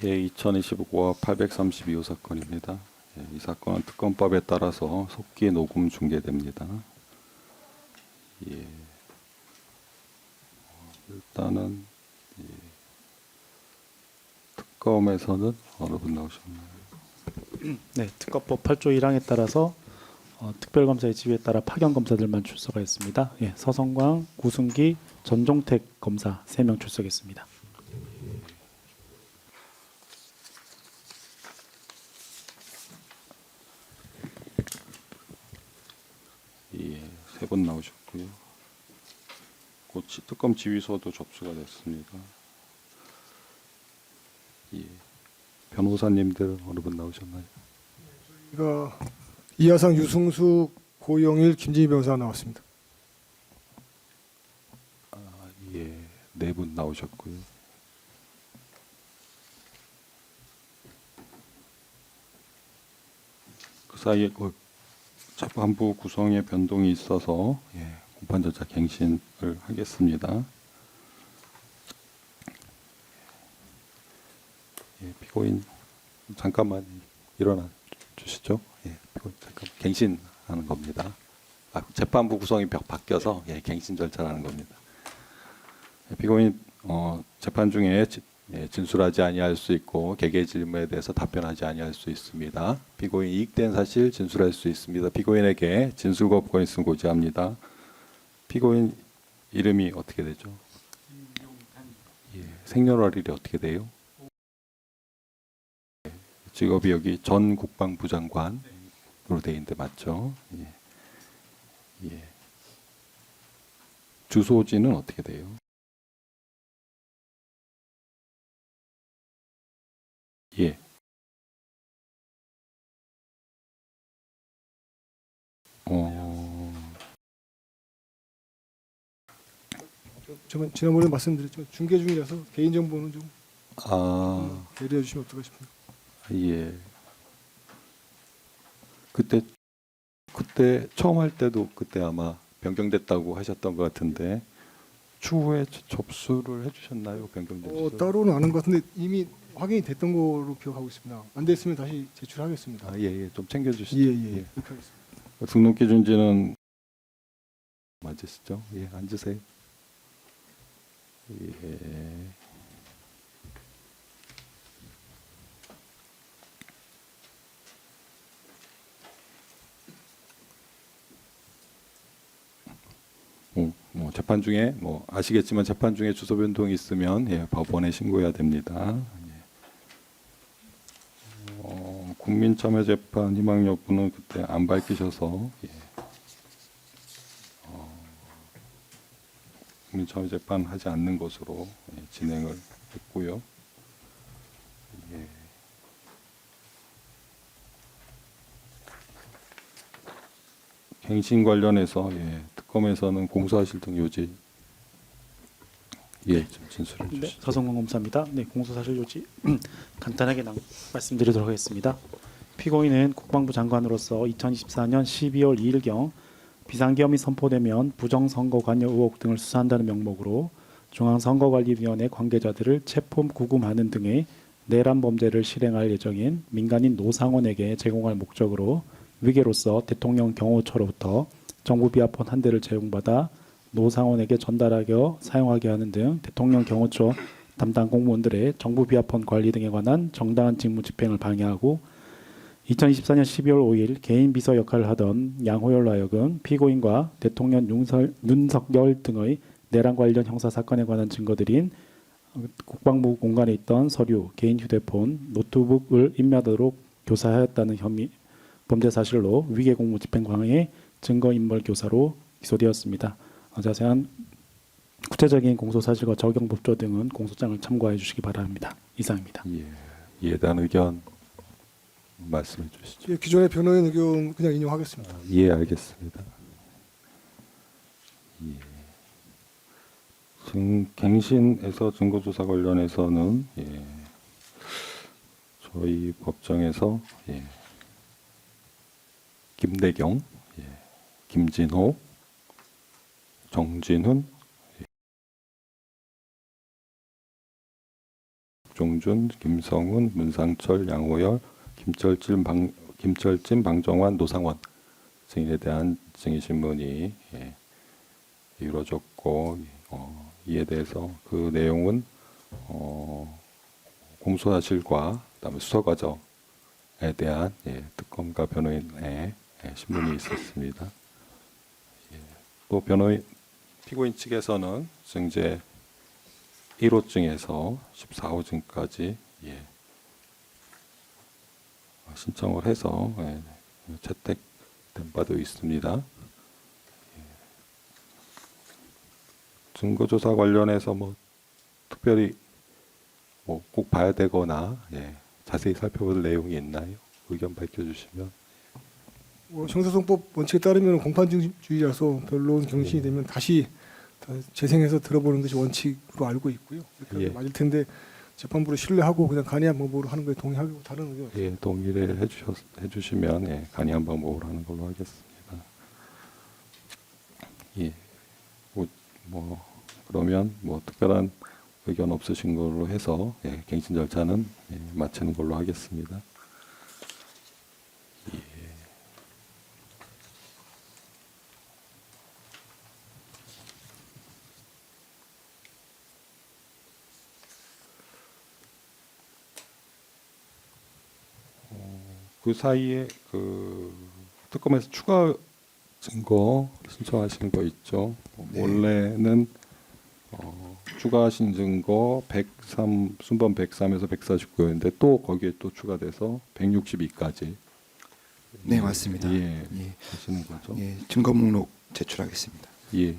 예, 2025화 832호 사건입니다. 예, 이 사건은 특검법에 따라서 속기 녹음 중계됩니다. 예, 일단은 특검에서는 어느 분 나오셨나요? 네, 특검법 8조 1항에 따라서 특별검사의 지휘에 따라 파견 검사들만 출석하였습니다. 예, 서성광, 구승기, 전종택 검사 3명 출석했습니다. 예, 3분 나오셨고요. 곧 특검 지휘소도 접수가 됐습니다. 예, 변호사님들 어느 분 나오셨나요? 저희가 이하상, 유승숙, 고영일, 김진희 변호사 나왔습니다. 예, 4분 나오셨고요. 그 사이에 재판부 구성에 변동이 있어서 공판전자 갱신을 하겠습니다. 예, 피고인 잠깐만 일어나 주시죠. 예, 피고인 잠깐 갱신하는 겁니다. 재판부 구성이 바뀌어서 갱신 절차를 하는 겁니다. 예, 피고인 재판 중에 진술하지 아니할 수 있고 개개 질문에 대해서 답변하지 아니할 수 있습니다. 피고인 이익된 사실 진술할 수 있습니다. 피고인에게 진술 거부권 있으면 고지합니다. 피고인 이름이 어떻게 되죠? 예, 생년월일이 어떻게 돼요? 직업이 여기 전 국방부 장관으로 돼 있는데 맞죠? 예. 예. 주소지는 어떻게 돼요? 예. 지난번에 말씀드렸죠. 중계 중이라서 개인 정보는 좀 아, 배려해 주시면 어떨까 싶습니다. 예. 그때 처음 할 때도 그때 아마 변경됐다고 하셨던 것 같은데 추후에 접수를 해주셨나요? 변경된 주소? 따로는 아는 것 같은데 이미 확인이 됐던 거로 기억하고 있습니다. 안 됐으면 다시 제출하겠습니다. 예, 좀 챙겨주시죠. 예. 그렇게 하겠습니다. 등록 기준지는 맞으시죠? 예, 앉으세요. 예. 재판 중에 아시겠지만 재판 중에 주소 변동이 있으면 법원에 신고해야 됩니다. 국민참여재판 희망 여부는 그때 안 밝히셔서 국민참여재판 하지 않는 것으로 진행을 했고요. 갱신 관련해서 특검에서는 공소사실 등 요지 좀 진술해 네, 주시죠. 서성광 검사입니다. 네, 공소사실 요지 간단하게 말씀드리도록 하겠습니다. 피고인은 국방부 장관으로서 2024년 12월 2일경 비상계엄이 선포되면 부정선거 관여 의혹 등을 수사한다는 명목으로 중앙선거관리위원회 관계자들을 체포 구금하는 등의 내란 범죄를 실행할 예정인 민간인 노상원에게 제공할 목적으로 위계로서 대통령 경호처로부터 정부 비아폰 한 대를 제공받아 노상원에게 전달하여 사용하게 하는 등 대통령 경호처 담당 공무원들의 정부 비아폰 관리 등에 관한 정당한 직무 집행을 방해하고 2024년 12월 5일 개인 비서 역할을 하던 양호열로 하여금 피고인과 대통령 윤석열 등의 내란 관련 형사 사건에 관한 증거들인 국방부 공간에 있던 서류, 개인 휴대폰, 노트북을 인멸하도록 교사하였다는 혐의 범죄 사실로 위계 공무 집행 방해 증거인멸 교사로 기소되었습니다. 자세한 구체적인 공소 사실과 적용 법조 등은 공소장을 참고해 주시기 바랍니다. 이상입니다. 예단 의견 말씀해 주시죠. 예, 기존의 변호인 의견 그냥 인용하겠습니다. 예, 알겠습니다. 갱신에서 증거조사 관련해서는 저희 법정에서 김대경, 김진호, 정진훈, 박종준, 김성훈, 문상철, 양호열, 김철진, 방정환, 노상원 증인에 대한 증인 신문이 이루어졌고 이에 대해서 그 내용은 공소 사실과 그다음에 수사 과정에 대한 특검과 변호인의 신문이 있었습니다. 또 피고인 측에서는 증제 1호증에서 14호증까지 신청을 해서 채택된 바도 있습니다. 증거조사 관련해서 특별히 꼭 봐야 되거나 자세히 살펴볼 내용이 있나요? 의견 밝혀주시면. 형사소송법 원칙에 따르면 공판주의자로서 변론 경신이 되면 다시 재생해서 들어보는 것이 원칙으로 알고 있고요. 그렇게 맞을 텐데 재판부를 신뢰하고 그냥 간이한 방법으로 하는 거에 동의하고 다른 의견 없습니다. 동의를 해주시면 간이한 방법으로 하는 걸로 하겠습니다. 그러면 특별한 의견 없으신 걸로 해서 갱신 절차는 마치는 걸로 하겠습니다. 그 사이에 특검에서 추가 증거 신청하신 거 있죠? 네. 원래는 추가하신 증거 103 순번 103에서 149였는데 또 거기에 또 추가돼서 162까지. 네, 맞습니다. 하시는 거죠? 증거 목록 제출하겠습니다. 예.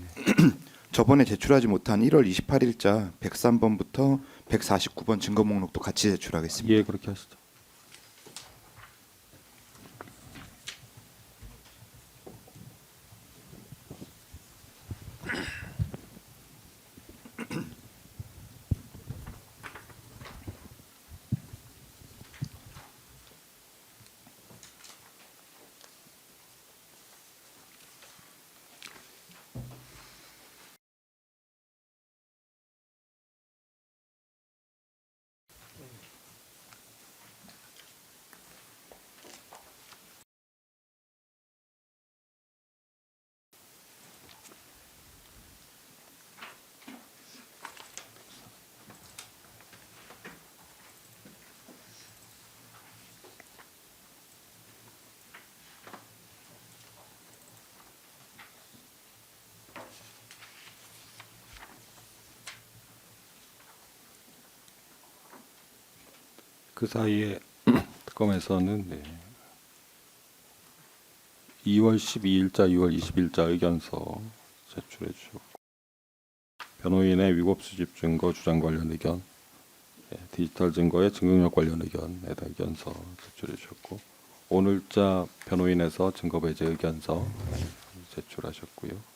저번에 제출하지 못한 1월 28일자 103번부터 149번 증거 목록도 같이 제출하겠습니다. 예, 그렇게 하시죠. 그 사이에 특검에서는 2월 12일자, 2월 20일자 의견서 제출해 주셨고 변호인의 위법 수집 증거 주장 관련 의견, 디지털 증거의 증거력 관련 의견에다 의견서 제출해 주셨고 오늘자 변호인에서 증거 배제 의견서 제출하셨고요.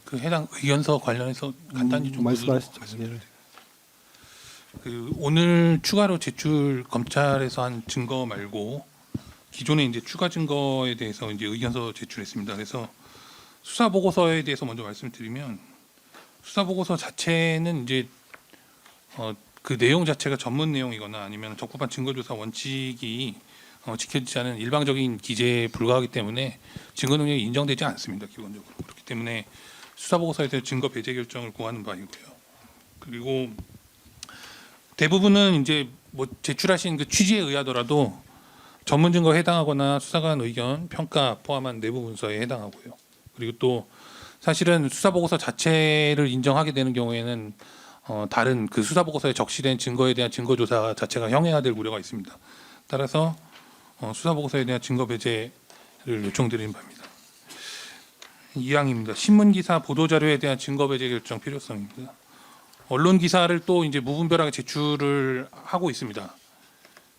그 해당 의견서 관련해서 간단히 좀 말씀하시죠. 말씀드릴게요. 그 오늘 추가로 제출 검찰에서 한 증거 말고 기존에 이제 추가 증거에 대해서 이제 의견서 제출했습니다. 그래서 수사 보고서에 대해서 먼저 말씀드리면 수사 보고서 자체는 이제 그 내용 자체가 전문 내용이거나 아니면 적법한 증거조사 원칙이 지켜지지 않은 일방적인 기재에 불과하기 때문에 증거 능력이 인정되지 않습니다. 기본적으로 그렇기 때문에 수사 보고서에 대해 증거 배제 결정을 구하는 바이고요. 그리고 대부분은 이제 제출하신 그 취지에 의하더라도 전문 증거에 해당하거나 수사관 의견, 평가 포함한 내부 문서에 해당하고요. 그리고 또 사실은 수사 보고서 자체를 인정하게 되는 경우에는 다른 그 수사 보고서에 적시된 증거에 대한 증거 조사 자체가 형해화될 우려가 있습니다. 따라서 수사 보고서에 대한 증거 배제를 요청드리는 바입니다. 2항입니다. 신문 기사 보도 자료에 대한 증거 배제 결정 필요성입니다. 언론 기사를 또 이제 무분별하게 제출을 하고 있습니다.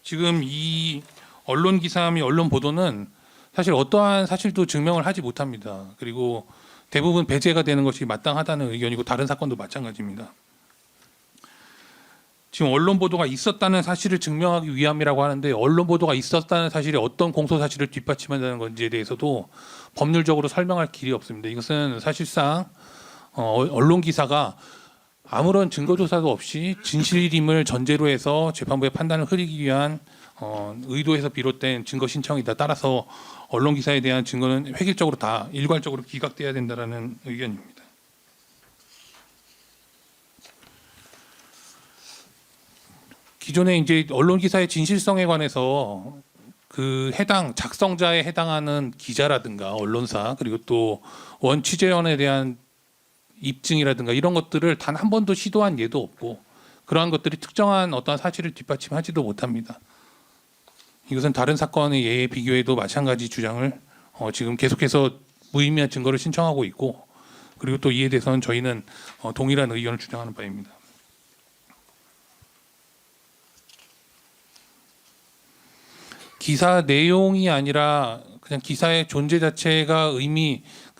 지금 이 언론 기사 및 언론 보도는 사실 어떠한 사실도 증명을 하지 못합니다. 그리고 대부분 배제가 되는 것이 마땅하다는 의견이고 다른 사건도 마찬가지입니다. 지금 언론 보도가 있었다는 사실을 증명하기 위함이라고 하는데 언론 보도가 있었다는 사실이 어떤 공소 사실을 뒷받침한다는 건지에 대해서도 법률적으로 설명할 길이 없습니다. 이것은 사실상 언론 기사가 아무런 증거 조사도 없이 진실임을 전제로 해서 재판부의 판단을 흐리기 위한 의도에서 비롯된 증거 신청이다. 따라서 언론 기사에 대한 증거는 획일적으로 다 일괄적으로 기각돼야 된다라는 의견입니다. 기존에 이제 언론 기사의 진실성에 관해서 그 해당 작성자에 해당하는 기자라든가 언론사 그리고 또 원 취재원에 대한 입증이라든가 이런 것들을 단 한 번도 시도한 예도 없고 그러한 것들이 특정한 어떤 사실을 뒷받침하지도 못합니다. 이것은 다른 사건의 예에 비교해도 마찬가지 주장을 지금 계속해서 무의미한 증거를 신청하고 있고 그리고 또 이에 대해서는 저희는 동일한 의견을 주장하는 바입니다. 기사 내용이 아니라 그냥 기사의 존재 자체가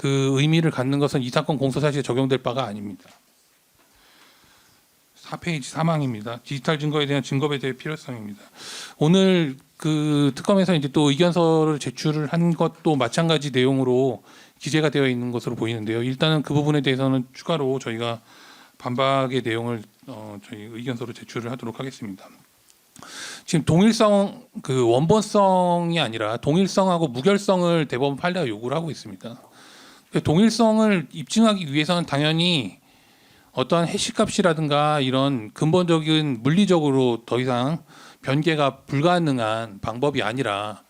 의미를 갖는 것은 이 사건 공소 사실에 적용될 바가 아닙니다. 4페이지 사망입니다. 디지털 증거에 대한 증거배제의 필요성입니다. 오늘 그 특검에서 이제 또 의견서를 제출을 한 것도 마찬가지 내용으로 기재가 되어 있는 것으로 보이는데요. 일단은 그 부분에 대해서는 추가로 저희가 반박의 내용을 저희 의견서로 제출을 하도록 하겠습니다. 지금 동일성 그 원본성이 아니라 동일성하고 무결성을 대법원 판례가 요구를 하고 있습니다. 동일성을 입증하기 위해서는 당연히 어떠한 해시값이라든가 이런 근본적인 물리적으로 더 이상 변개가 불가능한 방법이 아니라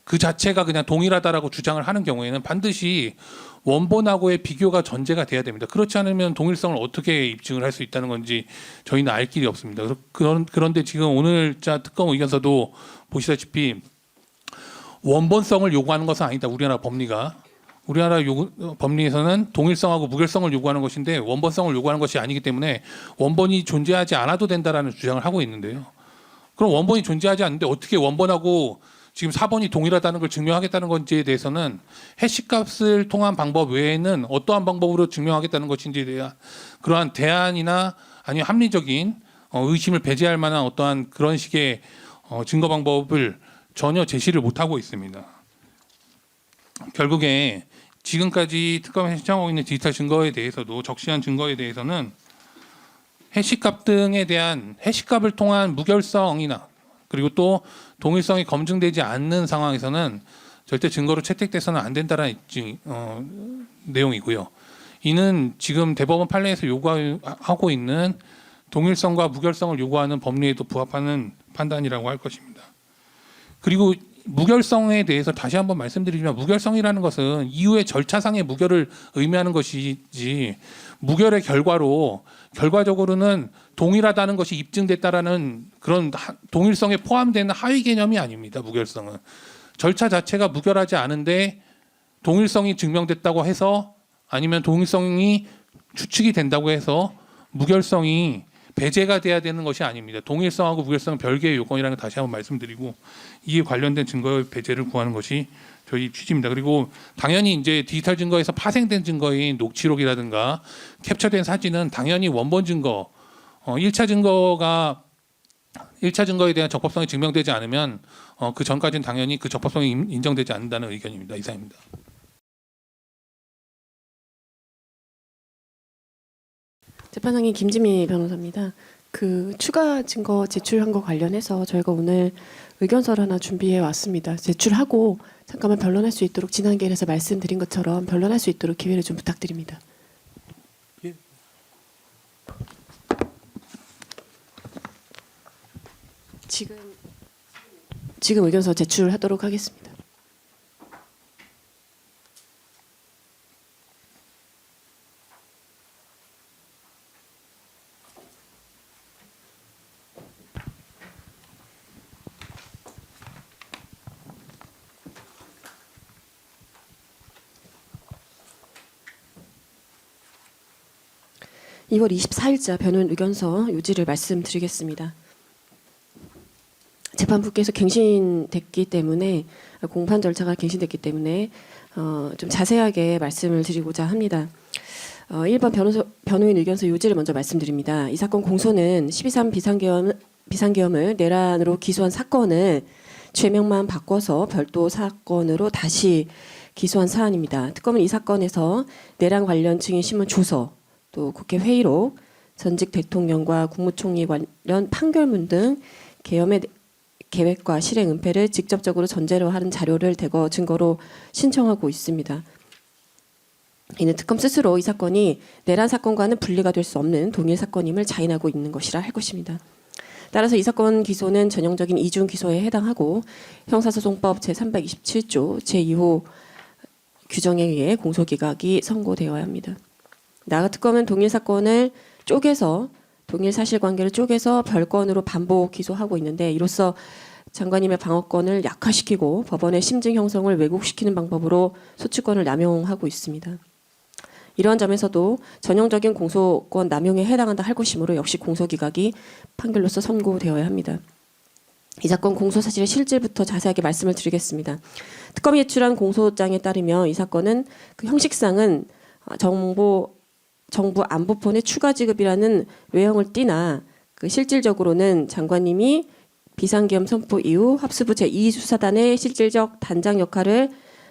그 자체가 그냥 동일하다라고 주장을 하는 경우에는 반드시 원본하고의 비교가 전제가 돼야 됩니다. 그렇지 않으면 동일성을 어떻게 입증을 할 수 있다는 건지 저희는 알 길이 없습니다. 그런데 지금 오늘자 특검 의견서도 보시다시피 원본성을 요구하는 것은 아니다. 우리나라 법리가. 우리나라 법리에서는 동일성하고 무결성을 요구하는 것인데 원본성을 요구하는 것이 아니기 때문에 원본이 존재하지 않아도 된다라는 주장을 하고 있는데요. 그럼 원본이 존재하지 않는데 어떻게 원본하고 지금 4번이 동일하다는 걸 증명하겠다는 건지에 대해서는 해시값을 통한 방법 외에는 어떠한 방법으로 증명하겠다는 것인지에 대한 그러한 대안이나 아니면 합리적인 의심을 배제할 만한 어떠한 그런 식의 증거 방법을 전혀 제시를 못하고 있습니다. 결국에 지금까지 특검에 신청하고 있는 디지털 증거에 대해서도 적시한 증거에 대해서는 해시값 등에 대한 해시값을 통한 무결성이나 그리고 또 동일성이 검증되지 않는 상황에서는 절대 증거로 채택돼서는 안 된다는 내용이고요. 이는 지금 대법원 판례에서 요구하고 있는 동일성과 무결성을 요구하는 법리에도 부합하는 판단이라고 할 것입니다. 그리고 무결성에 대해서 다시 한번 말씀드리지만 무결성이라는 것은 이후의 절차상의 무결을 의미하는 것이지 무결의 결과적으로는 동일하다는 것이 입증됐다라는 그런 동일성에 포함되는 하위 개념이 아닙니다. 무결성은 절차 자체가 무결하지 않은데 동일성이 증명됐다고 해서 아니면 동일성이 추측이 된다고 해서 무결성이 배제가 돼야 되는 것이 아닙니다. 동일성하고 무결성은 별개의 요건이라는 걸 다시 한번 말씀드리고 이에 관련된 증거의 배제를 구하는 것이 저희 취지입니다. 그리고 당연히 이제 디지털 증거에서 파생된 증거인 녹취록이라든가 캡처된 사진은 당연히 원본 증거, 1차 증거에 대한 적법성이 증명되지 않으면 그 전까지는 당연히 그 적법성이 인정되지 않는다는 의견입니다. 이상입니다. 재판장님 김지미 변호사입니다. 그 추가 증거 제출한 거 관련해서 저희가 오늘 의견서를 하나 준비해 왔습니다. 제출하고 잠깐만 변론할 수 있도록 지난 기회에서 말씀드린 것처럼 변론할 수 있도록 기회를 좀 부탁드립니다. 예. 지금 의견서 제출하도록 하겠습니다. (2월 24일자) 변론 의견서 요지를 말씀드리겠습니다. 재판부께서 갱신됐기 때문에 공판 절차가 갱신됐기 때문에 좀 자세하게 말씀을 드리고자 합니다. 1번 변호인 의견서 요지를 먼저 말씀드립니다. 이 사건 공소는 12.3 비상계엄을 내란으로 기소한 사건을 죄명만 바꿔서 별도 사건으로 다시 기소한 사안입니다. 특검은 이 사건에서 내란 관련 증인 신문 조서, 또 국회 회의록, 전직 대통령과 국무총리 관련 판결문 등 계엄의 계획과 실행 은폐를 직접적으로 전제로 하는 자료를 대거 증거로 신청하고 있습니다. 이는 특검 스스로 이 사건이 내란 사건과는 분리가 될 수 없는 동일 사건임을 자인하고 있는 것이라 할 것입니다. 따라서 이 사건 기소는 전형적인 이중 기소에 해당하고 형사소송법 제327조 제2호 규정에 의해 공소기각이 선고되어야 합니다. 나아가 특검은 동일 사건을 쪼개서 동일 사실관계를 쪼개서 별건으로 반복 기소하고 있는데 이로써 장관님의 방어권을 약화시키고 법원의 심증 형성을 왜곡시키는 방법으로 소추권을 남용하고 있습니다. 이러한 점에서도 전형적인 공소권 남용에 해당한다 할 것이므로 역시 공소기각이 판결로서 선고되어야 합니다. 이 사건 공소 사실의 실질부터 자세하게 말씀을 드리겠습니다. 특검이 제출한 공소장에 따르면 이 사건은 그 형식상은 정부 안보폰의 추가 지급이라는 외형을 띠나 그 실질적으로는 장관님이 비상계엄 선포 이후 합수부 제2수사단의 실질적 단장 역할을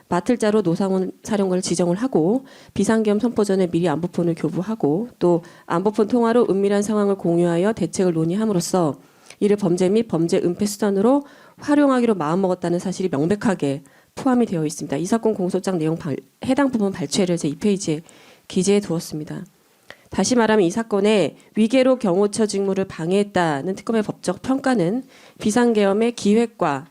맡을 자로 노상원 사령관을 지정을 하고 비상계엄 선포 전에 미리 안보폰을 교부하고 또 안보폰 통화로 은밀한 상황을 공유하여 대책을 논의함으로써 이를 범죄 및 범죄 은폐 수단으로 활용하기로 마음먹었다는 사실이 명백하게 포함이 되어 있습니다. 이 사건 공소장 내용 해당 부분 발췌를 제2페이지에 기재해 두었습니다. 다시 말하면 이 사건에 위계로 경호처 직무를 방해했다는 특검의 법적 평가는 비상계엄의 기획과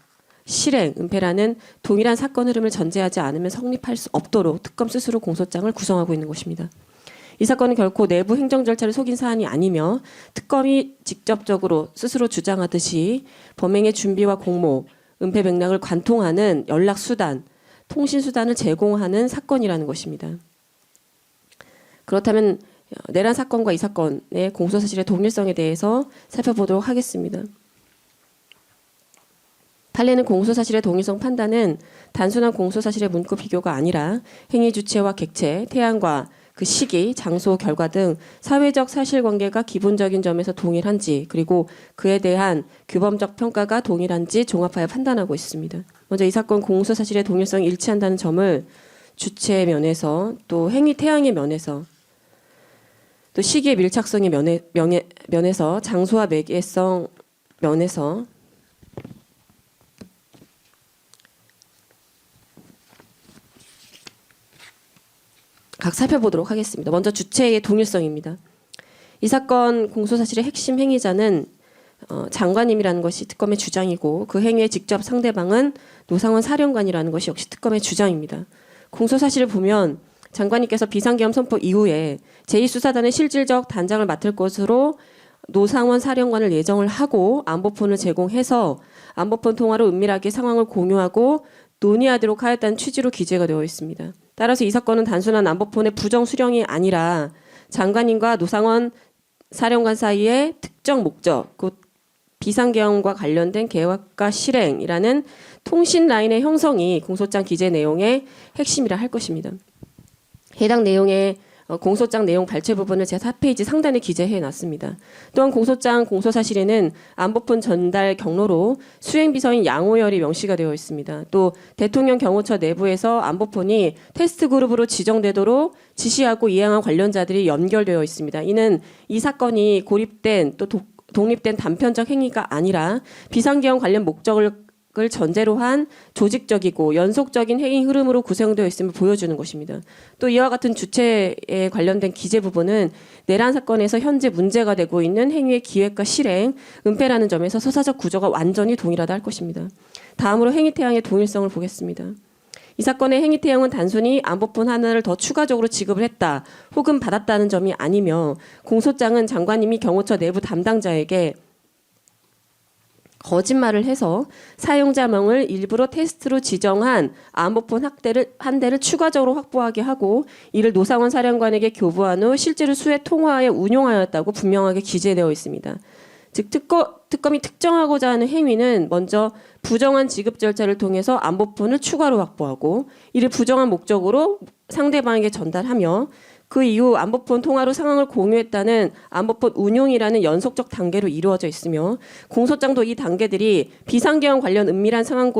실행, 은폐라는 동일한 사건 흐름을 전제하지 않으면 성립할 수 없도록 특검 스스로 공소장을 구성하고 있는 것입니다. 이 사건은 결코 내부 행정 절차를 속인 사안이 아니며 특검이 직접적으로 스스로 주장하듯이 범행의 준비와 공모, 은폐 맥락을 관통하는 연락수단, 통신수단을 제공하는 사건이라는 것입니다. 그렇다면 내란 사건과 이 사건의 공소사실의 동일성에 대해서 살펴보도록 하겠습니다. 판례는 공소사실의 동일성 판단은 단순한 공소사실의 문구 비교가 아니라 행위 주체와 객체, 태양과 그 시기, 장소, 결과 등 사회적 사실관계가 기본적인 점에서 동일한지 그리고 그에 대한 규범적 평가가 동일한지 종합하여 판단하고 있습니다. 먼저 이 사건 공소사실의 동일성이 일치한다는 점을 주체의 면에서 또 행위 태양의 면에서 또 시기의 밀착성의 면에서 장소와 매개성 면에서 각 살펴보도록 하겠습니다. 먼저 주체의 동일성입니다. 이 사건 공소사실의 핵심 행위자는 장관님이라는 것이 특검의 주장이고 그 행위의 직접 상대방은 노상원 사령관이라는 것이 역시 특검의 주장입니다. 공소사실을 보면 장관님께서 비상계엄 선포 이후에 제2수사단의 실질적 단장을 맡을 것으로 노상원 사령관을 예정을 하고 안보폰을 제공해서 안보폰 통화로 은밀하게 상황을 공유하고 논의하도록 하였다는 취지로 기재가 되어 있습니다. 따라서 이 사건은 단순한 안보폰의 부정 수령이 아니라 장관님과 노상원 사령관 사이의 특정 목적, 곧 비상계엄과 관련된 계획과 실행이라는 통신 라인의 형성이 공소장 기재 내용의 핵심이라 할 것입니다. 해당 내용의 공소장 내용 발췌 부분을 제가 4페이지 상단에 기재해 놨습니다. 또한 공소장 공소사실에는 안보폰 전달 경로로 수행비서인 양호열이 명시가 되어 있습니다. 또 대통령 경호처 내부에서 안보폰이 테스트 그룹으로 지정되도록 지시하고 이행한 관련자들이 연결되어 있습니다. 이는 이 사건이 고립된 또 독립된 단편적 행위가 아니라 비상계엄 관련 목적을 전제로 한 조직적이고 연속적인 행위 흐름으로 구성되어 있음을 보여주는 것입니다. 또 이와 같은 주체에 관련된 기재 부분은 내란 사건에서 현재 문제가 되고 있는 행위의 기획과 실행, 은폐라는 점에서 서사적 구조가 완전히 동일하다 할 것입니다. 다음으로 행위태양의 동일성을 보겠습니다. 이 사건의 행위태양은 단순히 안보폰 하나를 더 추가적으로 지급을 했다 혹은 받았다는 점이 아니며 공소장은 장관님이 경호처 내부 담당자에게 거짓말을 해서 사용자명을 일부러 테스트로 지정한 안보폰 한 대를 추가적으로 확보하게 하고 이를 노상원 사령관에게 교부한 후 실제로 수해 통화하여 운용하였다고 분명하게 기재되어 있습니다. 즉 특검이 특정하고자 하는 행위는 먼저 부정한 지급 절차를 통해서 안보폰을 추가로 확보하고 이를 부정한 목적으로 상대방에게 전달하며 그 이후 안보폰 통화로 상황을 공유했다는 안보폰 운용이라는 연속적 단계로 이루어져 있으며 공소장도 이 단계들이 비상계엄 관련 은밀한 상황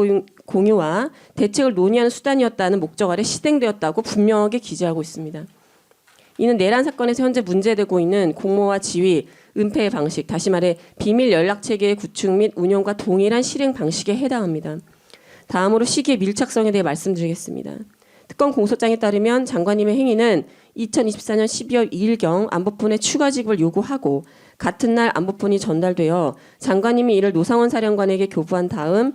공유와 대책을 논의하는 수단이었다는 목적 아래 실행되었다고 분명하게 기재하고 있습니다. 이는 내란 사건에서 현재 문제되고 있는 공모와 지휘, 은폐의 방식, 다시 말해 비밀 연락체계의 구축 및 운영과 동일한 실행 방식에 해당합니다. 다음으로 시기의 밀착성에 대해 말씀드리겠습니다. 특검 공소장에 따르면 장관님의 행위는 2024년 12월 2일경 안보폰에 추가 지급을 요구하고 같은 날 안보폰이 전달되어 장관님이 이를 노상원 사령관에게 교부한 다음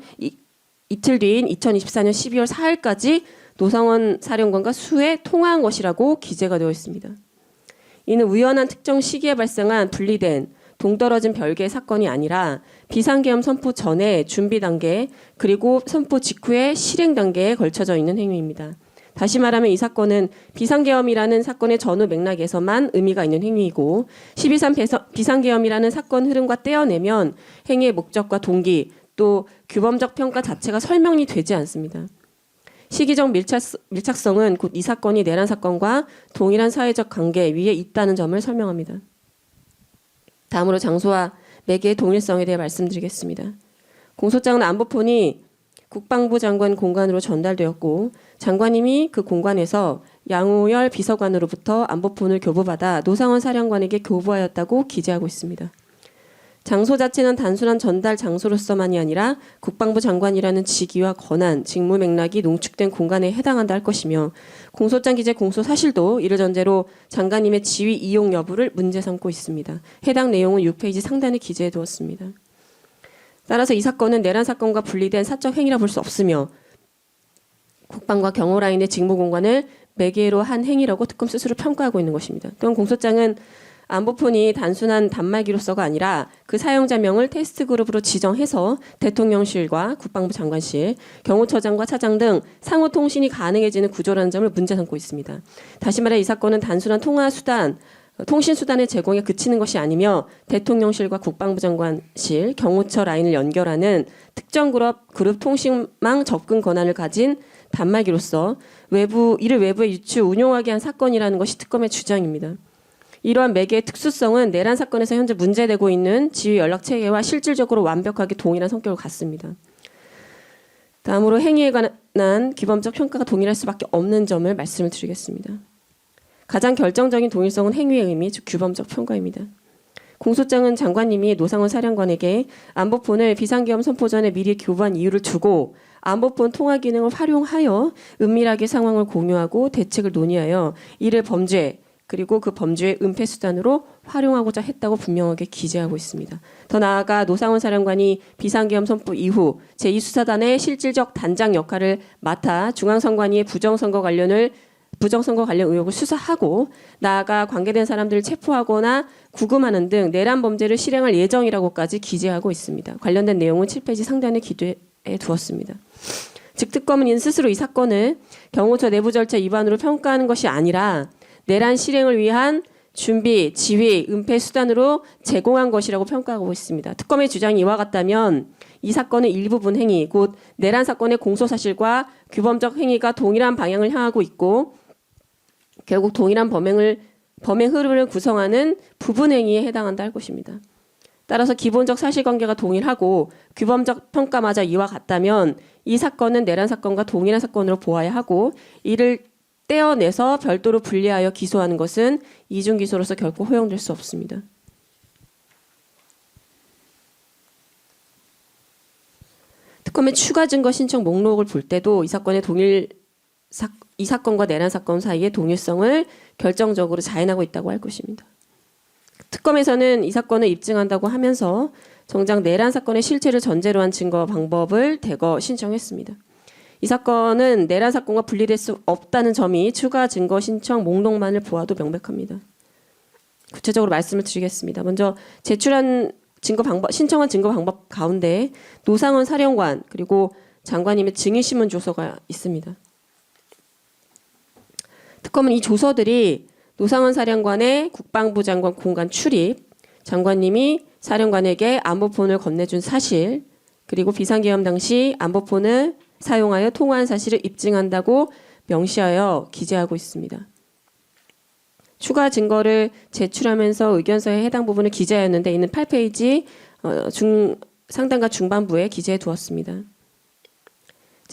이틀 뒤인 2024년 12월 4일까지 노상원 사령관과 수회 통화한 것이라고 기재가 되어 있습니다. 이는 우연한 특정 시기에 발생한 분리된 동떨어진 별개의 사건이 아니라 비상계엄 선포 전에 준비 단계 그리고 선포 직후의 실행 단계에 걸쳐져 있는 행위입니다. 다시 말하면 이 사건은 비상계엄이라는 사건의 전후 맥락에서만 의미가 있는 행위이고 12.3 비상계엄이라는 사건 흐름과 떼어내면 행위의 목적과 동기 또 규범적 평가 자체가 설명이 되지 않습니다. 시기적 밀착성은 곧 이 사건이 내란 사건과 동일한 사회적 관계 위에 있다는 점을 설명합니다. 다음으로 장소와 매개의 동일성에 대해 말씀드리겠습니다. 공소장은 안보폰이 국방부 장관 공관으로 전달되었고 장관님이 그 공관에서 양우열 비서관으로부터 안보폰을 교부받아 노상원 사령관에게 교부하였다고 기재하고 있습니다. 장소 자체는 단순한 전달 장소로서만이 아니라 국방부 장관이라는 직위와 권한, 직무 맥락이 농축된 공간에 해당한다 할 것이며 공소장 기재 공소 사실도 이를 전제로 장관님의 지위 이용 여부를 문제 삼고 있습니다. 해당 내용은 6페이지 상단에 기재해 두었습니다. 따라서 이 사건은 내란 사건과 분리된 사적 행위라 볼 수 없으며 국방과 경호라인의 직무 공간을 매개로 한 행위라고 특검 스스로 평가하고 있는 것입니다. 또한 공소장은 안보폰이 단순한 단말기로서가 아니라 그 사용자명을 테스트 그룹으로 지정해서 대통령실과 국방부 장관실, 경호처장과 차장 등 상호 통신이 가능해지는 구조라는 점을 문제 삼고 있습니다. 다시 말해 이 사건은 단순한 통화 수단, 통신 수단의 제공에 그치는 것이 아니며 대통령실과 국방부 장관실, 경호처 라인을 연결하는 특정 그룹 통신망 접근 권한을 가진 단말기로서 이를 외부에 유추 운용하게 한 사건이라는 것이 특검의 주장입니다. 이러한 매개의 특수성은 내란 사건에서 현재 문제되고 있는 지휘 연락 체계와 실질적으로 완벽하게 동일한 성격을 갖습니다. 다음으로 행위에 관한 규범적 평가가 동일할 수밖에 없는 점을 말씀을 드리겠습니다. 가장 결정적인 동일성은 행위의 의미, 즉 규범적 평가입니다. 공소장은 장관님이 노상원 사령관에게 안보폰을 비상계엄 선포 전에 미리 교부한 이유를 두고 안보폰 통화 기능을 활용하여 은밀하게 상황을 공유하고 대책을 논의하여 이를 범죄 그리고 그 범죄의 은폐 수단으로 활용하고자 했다고 분명하게 기재하고 있습니다. 더 나아가 노상원 사령관이 비상계엄 선포 이후 제2수사단의 실질적 단장 역할을 맡아 중앙선관위의 부정선거 관련 의혹을 수사하고 나아가 관계된 사람들을 체포하거나 구금하는 등 내란 범죄를 실행할 예정이라고까지 기재하고 있습니다. 관련된 내용은 7페이지 상단에 기재해 두었습니다. 즉 특검은 인 스스로 이 사건을 경호처 내부 절차 위반으로 평가하는 것이 아니라 내란 실행을 위한 준비, 지휘, 은폐 수단으로 제공한 것이라고 평가하고 있습니다. 특검의 주장이 이와 같다면 이 사건의 일부분 행위, 곧 내란 사건의 공소사실과 규범적 행위가 동일한 방향을 향하고 있고 결국 동일한 범행 흐름을 구성하는 부분 행위에 해당한다 할 것입니다. 따라서 기본적 사실관계가 동일하고 규범적 평가마저 이와 같다면 이 사건은 내란 사건과 동일한 사건으로 보아야 하고 이를 떼어내서 별도로 분리하여 기소하는 것은 이중기소로서 결코 허용될 수 없습니다. 특검의 추가 증거 신청 목록을 볼 때도 이 사건과 내란 사건 사이의 동일성을 결정적으로 자인하고 있다고 할 것입니다. 특검에서는 이 사건을 입증한다고 하면서 정작 내란 사건의 실체를 전제로 한 증거 방법을 대거 신청했습니다. 이 사건은 내란 사건과 분리될 수 없다는 점이 추가 증거 신청 목록만을 보아도 명백합니다. 구체적으로 말씀을 드리겠습니다. 먼저 제출한 신청한 증거 방법 가운데 노상원 사령관 그리고 장관님의 증인신문 조서가 있습니다. 특검은 이 조서들이 노상원 사령관의 국방부 장관 공간 출입, 장관님이 사령관에게 안보폰을 건네준 사실, 그리고 비상계엄 당시 안보폰을 사용하여 통화한 사실을 입증한다고 명시하여 기재하고 있습니다. 추가 증거를 제출하면서 의견서에 해당 부분을 기재하였는데 이는 8페이지 상단과 중반부에 기재해 두었습니다.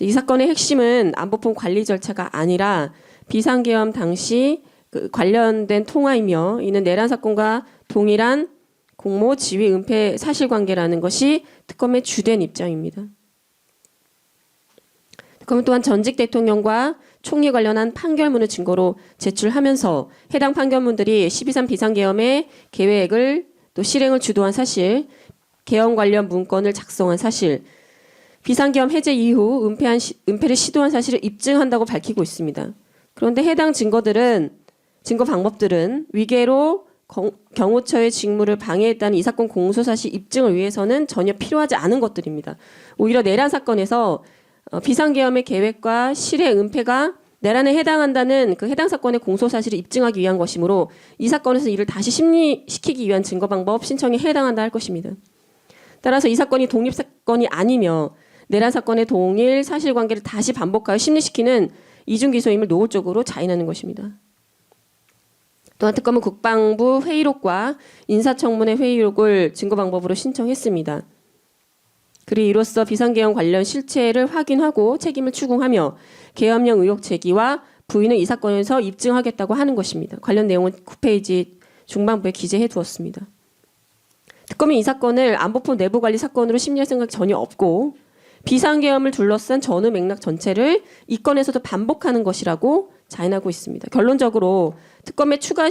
이 사건의 핵심은 안보품 관리 절차가 아니라 비상계엄 당시 관련된 통화이며 이는 내란 사건과 동일한 공모 지휘 은폐 사실관계라는 것이 특검의 주된 입장입니다. 특검은 또한 전직 대통령과 총리 관련한 판결문을 증거로 제출하면서 해당 판결문들이 12.3 비상계엄의 계획을 또 실행을 주도한 사실, 계엄 관련 문건을 작성한 사실, 비상계엄 해제 이후 은폐를 시도한 사실을 입증한다고 밝히고 있습니다. 그런데 해당 증거 방법들은 위계로 경호처의 직무를 방해했다는 이 사건 공소 사실 입증을 위해서는 전혀 필요하지 않은 것들입니다. 오히려 내란 사건에서 비상계엄의 계획과 실행 은폐가 내란에 해당한다는 그 해당 사건의 공소 사실을 입증하기 위한 것이므로 이 사건에서 이를 다시 심리시키기 위한 증거 방법 신청에 해당한다 할 것입니다. 따라서 이 사건이 독립 사건이 아니며 내란 사건의 동일 사실관계를 다시 반복하여 심리시키는 이중 기소임을 노골적으로 자인하는 것입니다. 또한 특검은 국방부 회의록과 인사청문회 회의록을 증거 방법으로 신청했습니다. 그리 이로써 비상계엄 관련 실체를 확인하고 책임을 추궁하며 계엄령 의혹 제기와 부인을 이 사건에서 입증하겠다고 하는 것입니다. 관련 내용은 9페이지 중반부에 기재해 두었습니다. 특검이 이 사건을 안보품 내부관리 사건으로 심리할 생각 전혀 없고 비상계엄을 둘러싼 전후 맥락 전체를 이 건에서도 반복하는 것이라고 자인하고 있습니다. 결론적으로 특검의 추가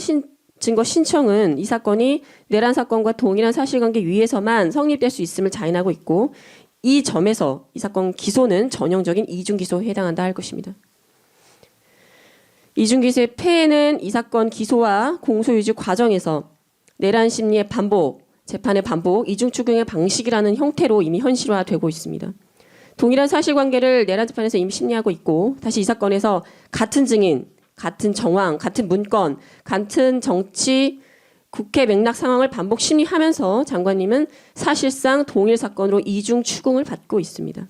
증거 신청은 이 사건이 내란 사건과 동일한 사실관계 위에서만 성립될 수 있음을 자인하고 있고 이 점에서 이 사건 기소는 전형적인 이중기소에 해당한다 할 것입니다. 이중기소의 폐해는 이 사건 기소와 공소유지 과정에서 내란 심리의 반복, 재판의 반복, 이중추궁의 방식이라는 형태로 이미 현실화되고 있습니다. 동일한 사실관계를 내란 재판에서 이미 심리하고 있고 다시 이 사건에서 같은 증인, 같은 정황, 같은 문건, 같은 정치, 국회 맥락 상황을 반복 심리하면서 장관님은 사실상 동일 사건으로 이중 추궁을 받고 있습니다.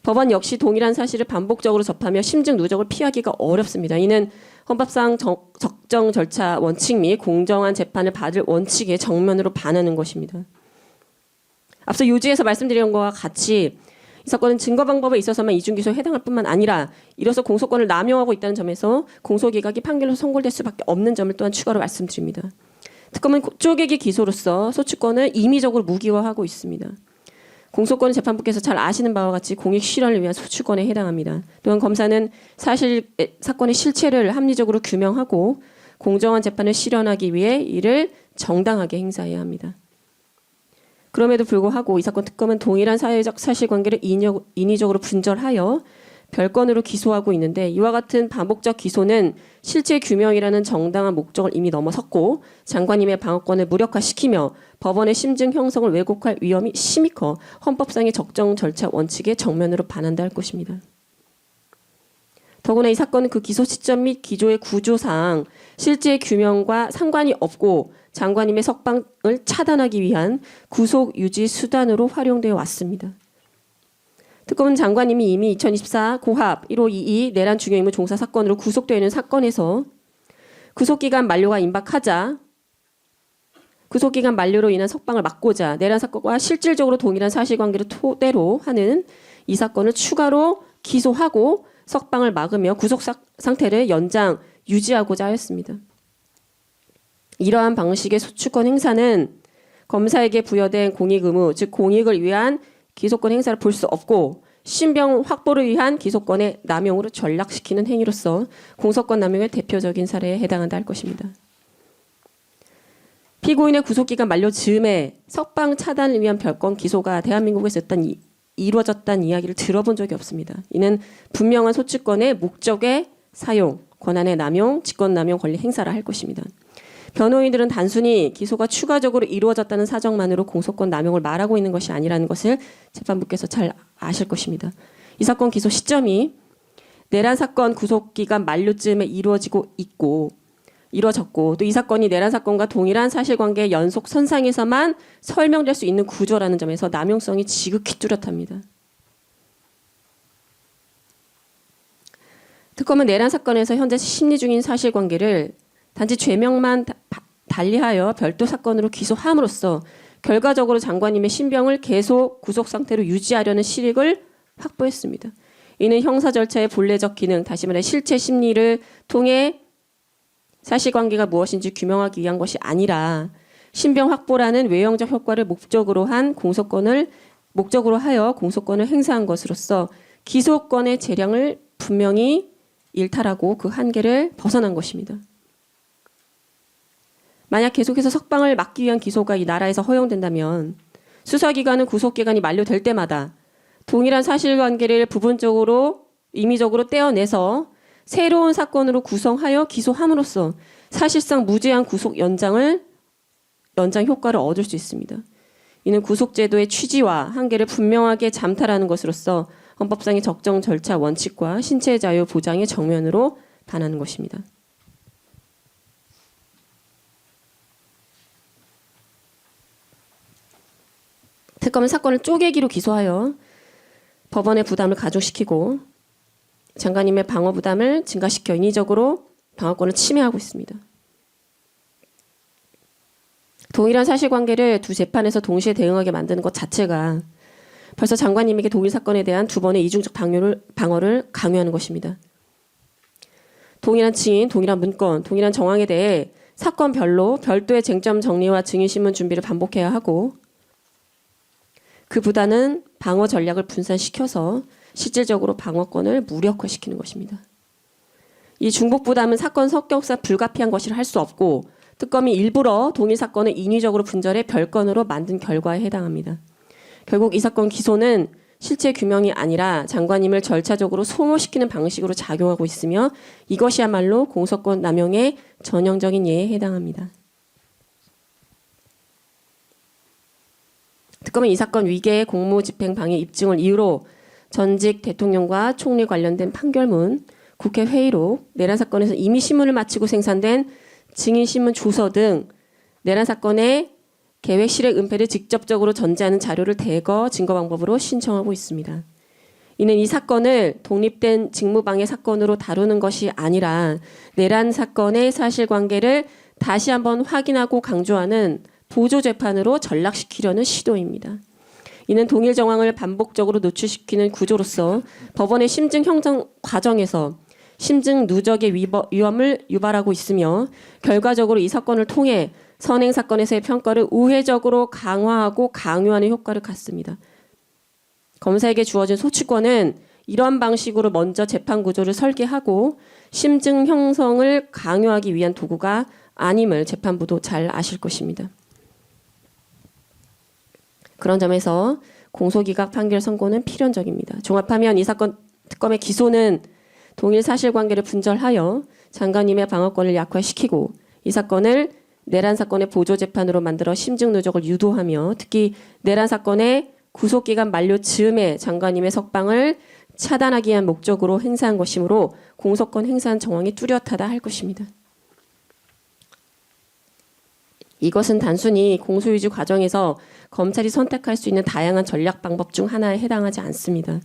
법원 역시 동일한 사실을 반복적으로 접하며 심증 누적을 피하기가 어렵습니다. 이는 헌법상 적정 절차 원칙 및 공정한 재판을 받을 원칙에 정면으로 반하는 것입니다. 앞서 요지에서 말씀드린 것과 같이 이 사건은 증거 방법에 있어서만 이중기소에 해당할 뿐만 아니라 이로써 공소권을 남용하고 있다는 점에서 공소기각이 판결로 선고될 수밖에 없는 점을 또한 추가로 말씀드립니다. 특검은 쪼개기 기소로서 소추권을 임의적으로 무기화하고 있습니다. 공소권은 재판부께서 잘 아시는 바와 같이 공익 실현을 위한 소추권에 해당합니다. 또한 검사는 사건의 실체를 합리적으로 규명하고 공정한 재판을 실현하기 위해 이를 정당하게 행사해야 합니다. 그럼에도 불구하고 이 사건 특검은 동일한 사회적 사실관계를 인위적으로 분절하여 별건으로 기소하고 있는데 이와 같은 반복적 기소는 실체 규명이라는 정당한 목적을 이미 넘어섰고 장관님의 방어권을 무력화시키며 법원의 심증 형성을 왜곡할 위험이 심히 커 헌법상의 적정 절차 원칙에 정면으로 반한다 할 것입니다. 더구나 이 사건은 그 기소 시점 및 기조의 구조상 실제 규명과 상관이 없고 장관님의 석방을 차단하기 위한 구속 유지 수단으로 활용되어 왔습니다. 특검은 장관님이 이미 2024 고합 1522 내란 중요임무 종사 사건으로 구속되어 있는 사건에서 구속기간 만료가 임박하자 구속기간 만료로 인한 석방을 막고자 내란 사건과 실질적으로 동일한 사실관계를 토대로 하는 이 사건을 추가로 기소하고 석방을 막으며 구속 상태를 연장 유지하고자 하였습니다. 이러한 방식의 소추권 행사는 검사에게 부여된 공익 의무, 즉 공익을 위한 기소권 행사를 볼 수 없고 신병 확보를 위한 기소권의 남용으로 전락시키는 행위로서 공소권 남용의 대표적인 사례에 해당한다 할 것입니다. 피고인의 구속기간 만료 즈음에 석방 차단을 위한 별건 기소가 대한민국에서 이루어졌다는 이야기를 들어본 적이 없습니다. 이는 분명한 소추권의 목적의 사용, 권한의 남용, 직권남용 권리 행사를 할 것입니다. 변호인들은 단순히 기소가 추가적으로 이루어졌다는 사정만으로 공소권 남용을 말하고 있는 것이 아니라는 것을 재판부께서 잘 아실 것입니다. 이 사건 기소 시점이 내란 사건 구속기간 만료쯤에 이루어졌고 또 이 사건이 내란 사건과 동일한 사실관계의 연속 선상에서만 설명될 수 있는 구조라는 점에서 남용성이 지극히 뚜렷합니다. 특검은 내란 사건에서 현재 심리 중인 사실관계를 단지 죄명만 달리하여 별도 사건으로 기소함으로써 결과적으로 장관님의 신병을 계속 구속 상태로 유지하려는 실익을 확보했습니다. 이는 형사 절차의 본래적 기능, 다시 말해 실체 심리를 통해 사실관계가 무엇인지 규명하기 위한 것이 아니라 신병 확보라는 외형적 효과를 목적으로 하여 공소권을 행사한 것으로서 기소권의 재량을 분명히 일탈하고 그 한계를 벗어난 것입니다. 만약 계속해서 석방을 막기 위한 기소가 이 나라에서 허용된다면 수사기관은 구속기간이 만료될 때마다 동일한 사실관계를 부분적으로 임의적으로 떼어내서 새로운 사건으로 구성하여 기소함으로써 사실상 무제한 구속 연장 효과를 얻을 수 있습니다. 이는 구속제도의 취지와 한계를 분명하게 잠탈하는 것으로서 헌법상의 적정 절차 원칙과 신체 자유 보장의 정면으로 반하는 것입니다. 특검은 사건을 쪼개기로 기소하여 법원의 부담을 가중시키고 장관님의 방어 부담을 증가시켜 인위적으로 방어권을 침해하고 있습니다. 동일한 사실관계를 두 재판에서 동시에 대응하게 만드는 것 자체가 벌써 장관님에게 동일 사건에 대한 두 번의 이중적 방어를 강요하는 것입니다. 동일한 증인, 동일한 문건, 동일한 정황에 대해 사건별로 별도의 쟁점 정리와 증인신문 준비를 반복해야 하고 그보다는 방어 전략을 분산시켜서 실질적으로 방어권을 무력화시키는 것입니다. 이 중복 부담은 사건 성격상 불가피한 것이라 할 수 없고 특검이 일부러 동일 사건을 인위적으로 분절해 별건으로 만든 결과에 해당합니다. 결국 이 사건 기소는 실체 규명이 아니라 장관님을 절차적으로 소모시키는 방식으로 작용하고 있으며 이것이야말로 공소권 남용의 전형적인 예에 해당합니다. 특검은 이 사건 위계의 공무집행 방해 입증을 이유로 전직 대통령과 총리 관련된 판결문, 국회 회의록, 내란 사건에서 이미 신문을 마치고 생산된 증인신문 조서 등 내란 사건의 계획 실행 은폐를 직접적으로 전제하는 자료를 대거 증거 방법으로 신청하고 있습니다. 이는 이 사건을 독립된 직무방해 사건으로 다루는 것이 아니라 내란 사건의 사실관계를 다시 한번 확인하고 강조하는 보조재판으로 전락시키려는 시도입니다. 이는 동일 정황을 반복적으로 노출시키는 구조로서 법원의 심증 형성 과정에서 심증 누적의 위험을 유발하고 있으며 결과적으로 이 사건을 통해 선행 사건에서의 평가를 우회적으로 강화하고 강요하는 효과를 갖습니다. 검사에게 주어진 소추권은 이런 방식으로 먼저 재판 구조를 설계하고 심증 형성을 강요하기 위한 도구가 아님을 재판부도 잘 아실 것입니다. 그런 점에서 공소기각 판결 선고는 필연적입니다. 종합하면 이 사건 특검의 기소는 동일 사실관계를 분절하여 장관님의 방어권을 약화시키고 이 사건을 내란 사건의 보조재판으로 만들어 심증 누적을 유도하며 특히 내란 사건의 구속기간 만료 즈음에 장관님의 석방을 차단하기 위한 목적으로 행사한 것이므로 공소권 행사한 정황이 뚜렷하다 할 것입니다. 이것은 단순히 공소유지 과정에서 검찰이 선택할 수 있는 다양한 전략 방법 중 하나에 해당하지 않습니다.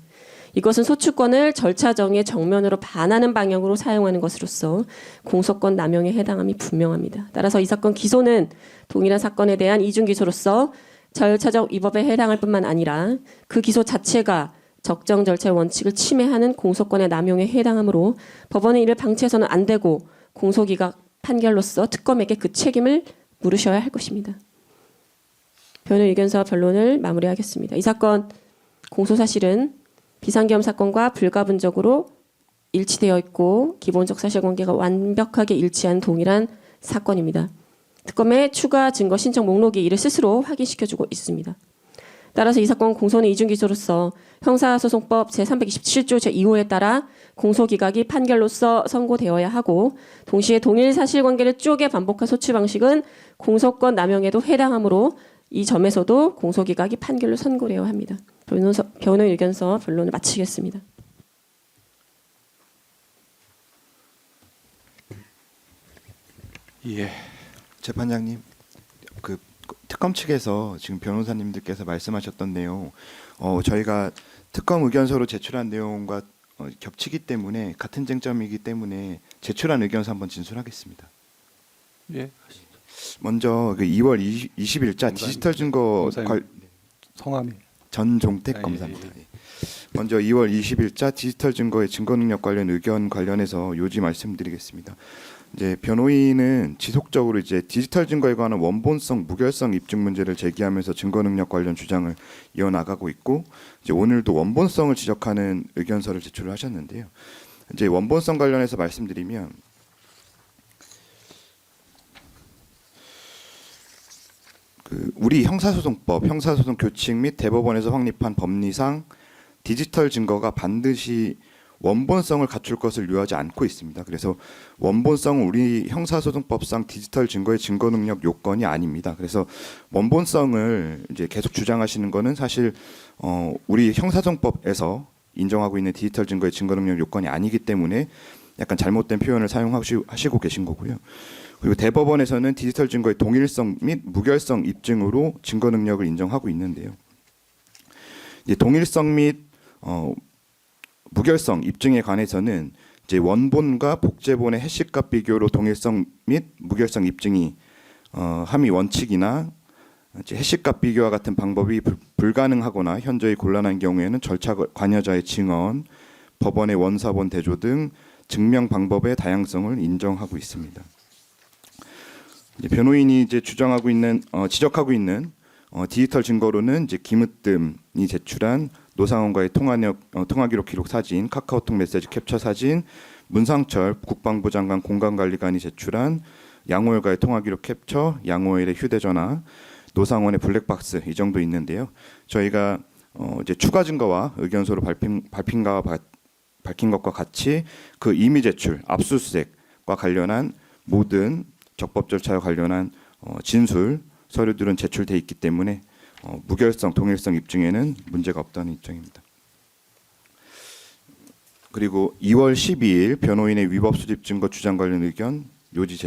이것은 소추권을 절차 정의의 정면으로 반하는 방향으로 사용하는 것으로서 공소권 남용에 해당함이 분명합니다. 따라서 이 사건 기소는 동일한 사건에 대한 이중 기소로서 절차적 위법에 해당할 뿐만 아니라 그 기소 자체가 적정 절차의 원칙을 침해하는 공소권의 남용에 해당하므로 법원은 이를 방치해서는 안 되고 공소기각 판결로서 특검에게 그 책임을 물으셔야 할 것입니다. 변호인 의견서 변론을 마무리하겠습니다. 이 사건 공소사실은 비상계엄 사건과 불가분적으로 일치되어 있고 기본적 사실관계가 완벽하게 일치한 동일한 사건입니다. 특검의 추가 증거 신청 목록이 이를 스스로 확인시켜주고 있습니다. 따라서 이 사건 공소는 이중기소로서 형사소송법 제327조 제2호에 따라 공소기각이 판결로서 선고되어야 하고 동시에 동일 사실관계를 쪼개 반복한 소추 방식은 공소권 남용에도 해당하므로 이 점에서도 공소기각이 판결로 선고되어야 합니다. 변호인 의견서 변론을 마치겠습니다. 예, 재판장님, 그 특검 측에서 지금 변호사님들께서 말씀하셨던 내용, 저희가 특검 의견서로 제출한 내용과 겹치기 때문에 같은 쟁점이기 때문에 제출한 의견서 한번 진술하겠습니다. 예. 먼저 그 2월 20일자 디지털 증거 검사님. 성함이 전종택 아, 예, 검사입니다. 예. 먼저 2월 20일자 디지털 증거의 증거 능력 관련 의견 관련해서 요지 말씀드리겠습니다. 이제 변호인은 지속적으로 이제 디지털 증거에 관한 원본성, 무결성 입증 문제를 제기하면서 증거 능력 관련 주장을 이어나가고 있고, 이제 오늘도 원본성을 지적하는 의견서를 제출을 하셨는데요. 이제 원본성 관련해서 말씀드리면 그 우리 형사소송법, 형사소송 교칙 및 대법원에서 확립한 법리상 디지털 증거가 반드시 원본성을 갖출 것을 요하지 않고 있습니다. 그래서 원본성은 우리 형사소송법상 디지털 증거의 증거 능력 요건이 아닙니다. 그래서 원본성을 이제 계속 주장하시는 것은 사실 우리 형사소송법에서 인정하고 있는 디지털 증거의 증거 능력 요건이 아니기 때문에 약간 잘못된 표현을 사용하시고 계신 거고요. 그리고 대법원에서는 디지털 증거의 동일성 및 무결성 입증으로 증거 능력을 인정하고 있는데요. 이제 동일성 및 무결성 입증에 관해서는 이제 원본과 복제본의 해시값 비교로 동일성 및 무결성 입증이 함의 원칙이나 이제 해시값 비교와 같은 방법이 불가능하거나 현저히 곤란한 경우에는 절차 관여자의 증언, 법원의 원사본 대조 등 증명 방법의 다양성을 인정하고 있습니다. 이제 변호인이 이제 주장하고 있는 지적하고 있는 디지털 증거로는 이제 김으뜸이 제출한 노상원과의 통화 기록 사진, 카카오톡 메시지 캡처 사진, 문상철 국방부 장관 공간관리관이 제출한 양호엘과의 통화 기록 캡처, 양호엘의 휴대전화, 노상원의 블랙박스 이 정도 있는데요. 저희가 이제 추가 증거와 의견서로 밝힌 것과 같이 그 임의 제출, 압수수색과 관련한 모든 적법 절차와 관련한 진술 서류들은 제출돼 있기 때문에 무결성, 동일성 입증에는 문제가 없다는 입장입니다. 그리고 2월 12일 변호인의 위법 수집 증거 주장 관련 의견 요지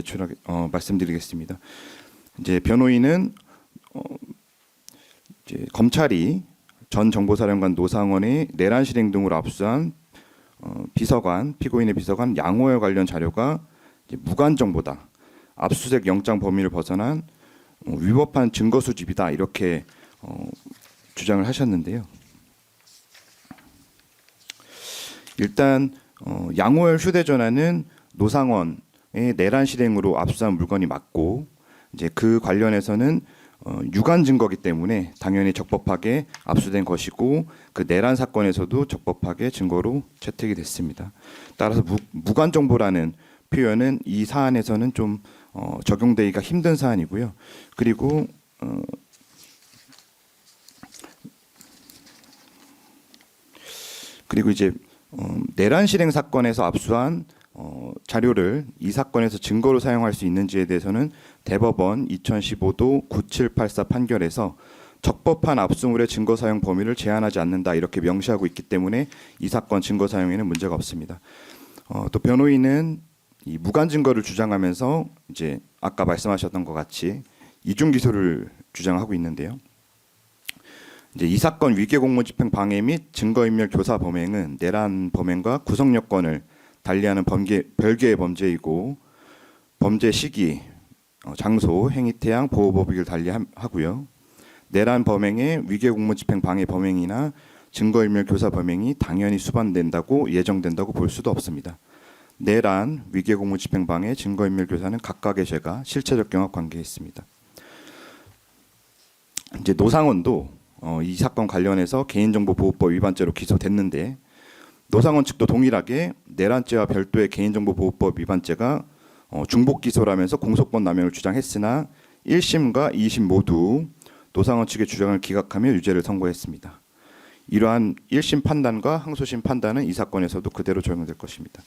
말씀드리겠습니다. 이제 변호인은 이제 검찰이 전 정보사령관 노상원의 내란 실행 등으로 압수한 피고인의 비서관 양호엘 관련 자료가 이제 무관 정보다, 압수수색 영장 범위를 벗어난 위법한 증거 수집이다 이렇게 주장을 하셨는데요. 일단 양호엘 휴대전화는 노상원의 내란 실행으로 압수한 물건이 맞고, 이제 그 관련해서는 유관 증거기 때문에 당연히 적법하게 압수된 것이고 그 내란 사건에서도 적법하게 증거로 채택이 됐습니다. 따라서 무관 정보라는 표현은 이 사안에서는 좀 적용되기가 힘든 사안이고요. 그리고 이제 내란 실행 사건에서 압수한 자료를 이 사건에서 증거로 사용할 수 있는지에 대해서는 대법원 2015도 9784 판결에서 적법한 압수물의 증거 사용 범위를 제한하지 않는다 이렇게 명시하고 있기 때문에 이 사건 증거 사용에는 문제가 없습니다. 또 변호인은 이 무관 증거를 주장하면서 이제 아까 말씀하셨던 것 같이 이중 기소를 주장하고 있는데요. 이제 이 사건 위계 공무 집행 방해 및 증거인멸 교사 범행은 내란 범행과 구성 요건을 달리하는 별개의 범죄이고 범죄 시기, 장소, 행위 태양, 보호 법익을 달리하고요. 내란 범행의 위계 공무 집행 방해 범행이나 증거인멸 교사 범행이 당연히 수반된다고 예정된다고 볼 수도 없습니다. 내란, 위계 공무 집행 방해, 증거인멸 교사는 각각의 죄가 실체적 경합 관계에 있습니다. 이제 노상원도 이 사건 관련해서 개인정보보호법 위반죄로 기소됐는데 노상원 측도 동일하게 내란죄와 별도의 개인정보보호법 위반죄가 중복 기소라면서 공소권 남용을 주장했으나 1심과 2심 모두 노상원 측의 주장을 기각하며 유죄를 선고했습니다. 이러한 1심 판단과 항소심 판단은 이 사건에서도 그대로 적용될 것입니다.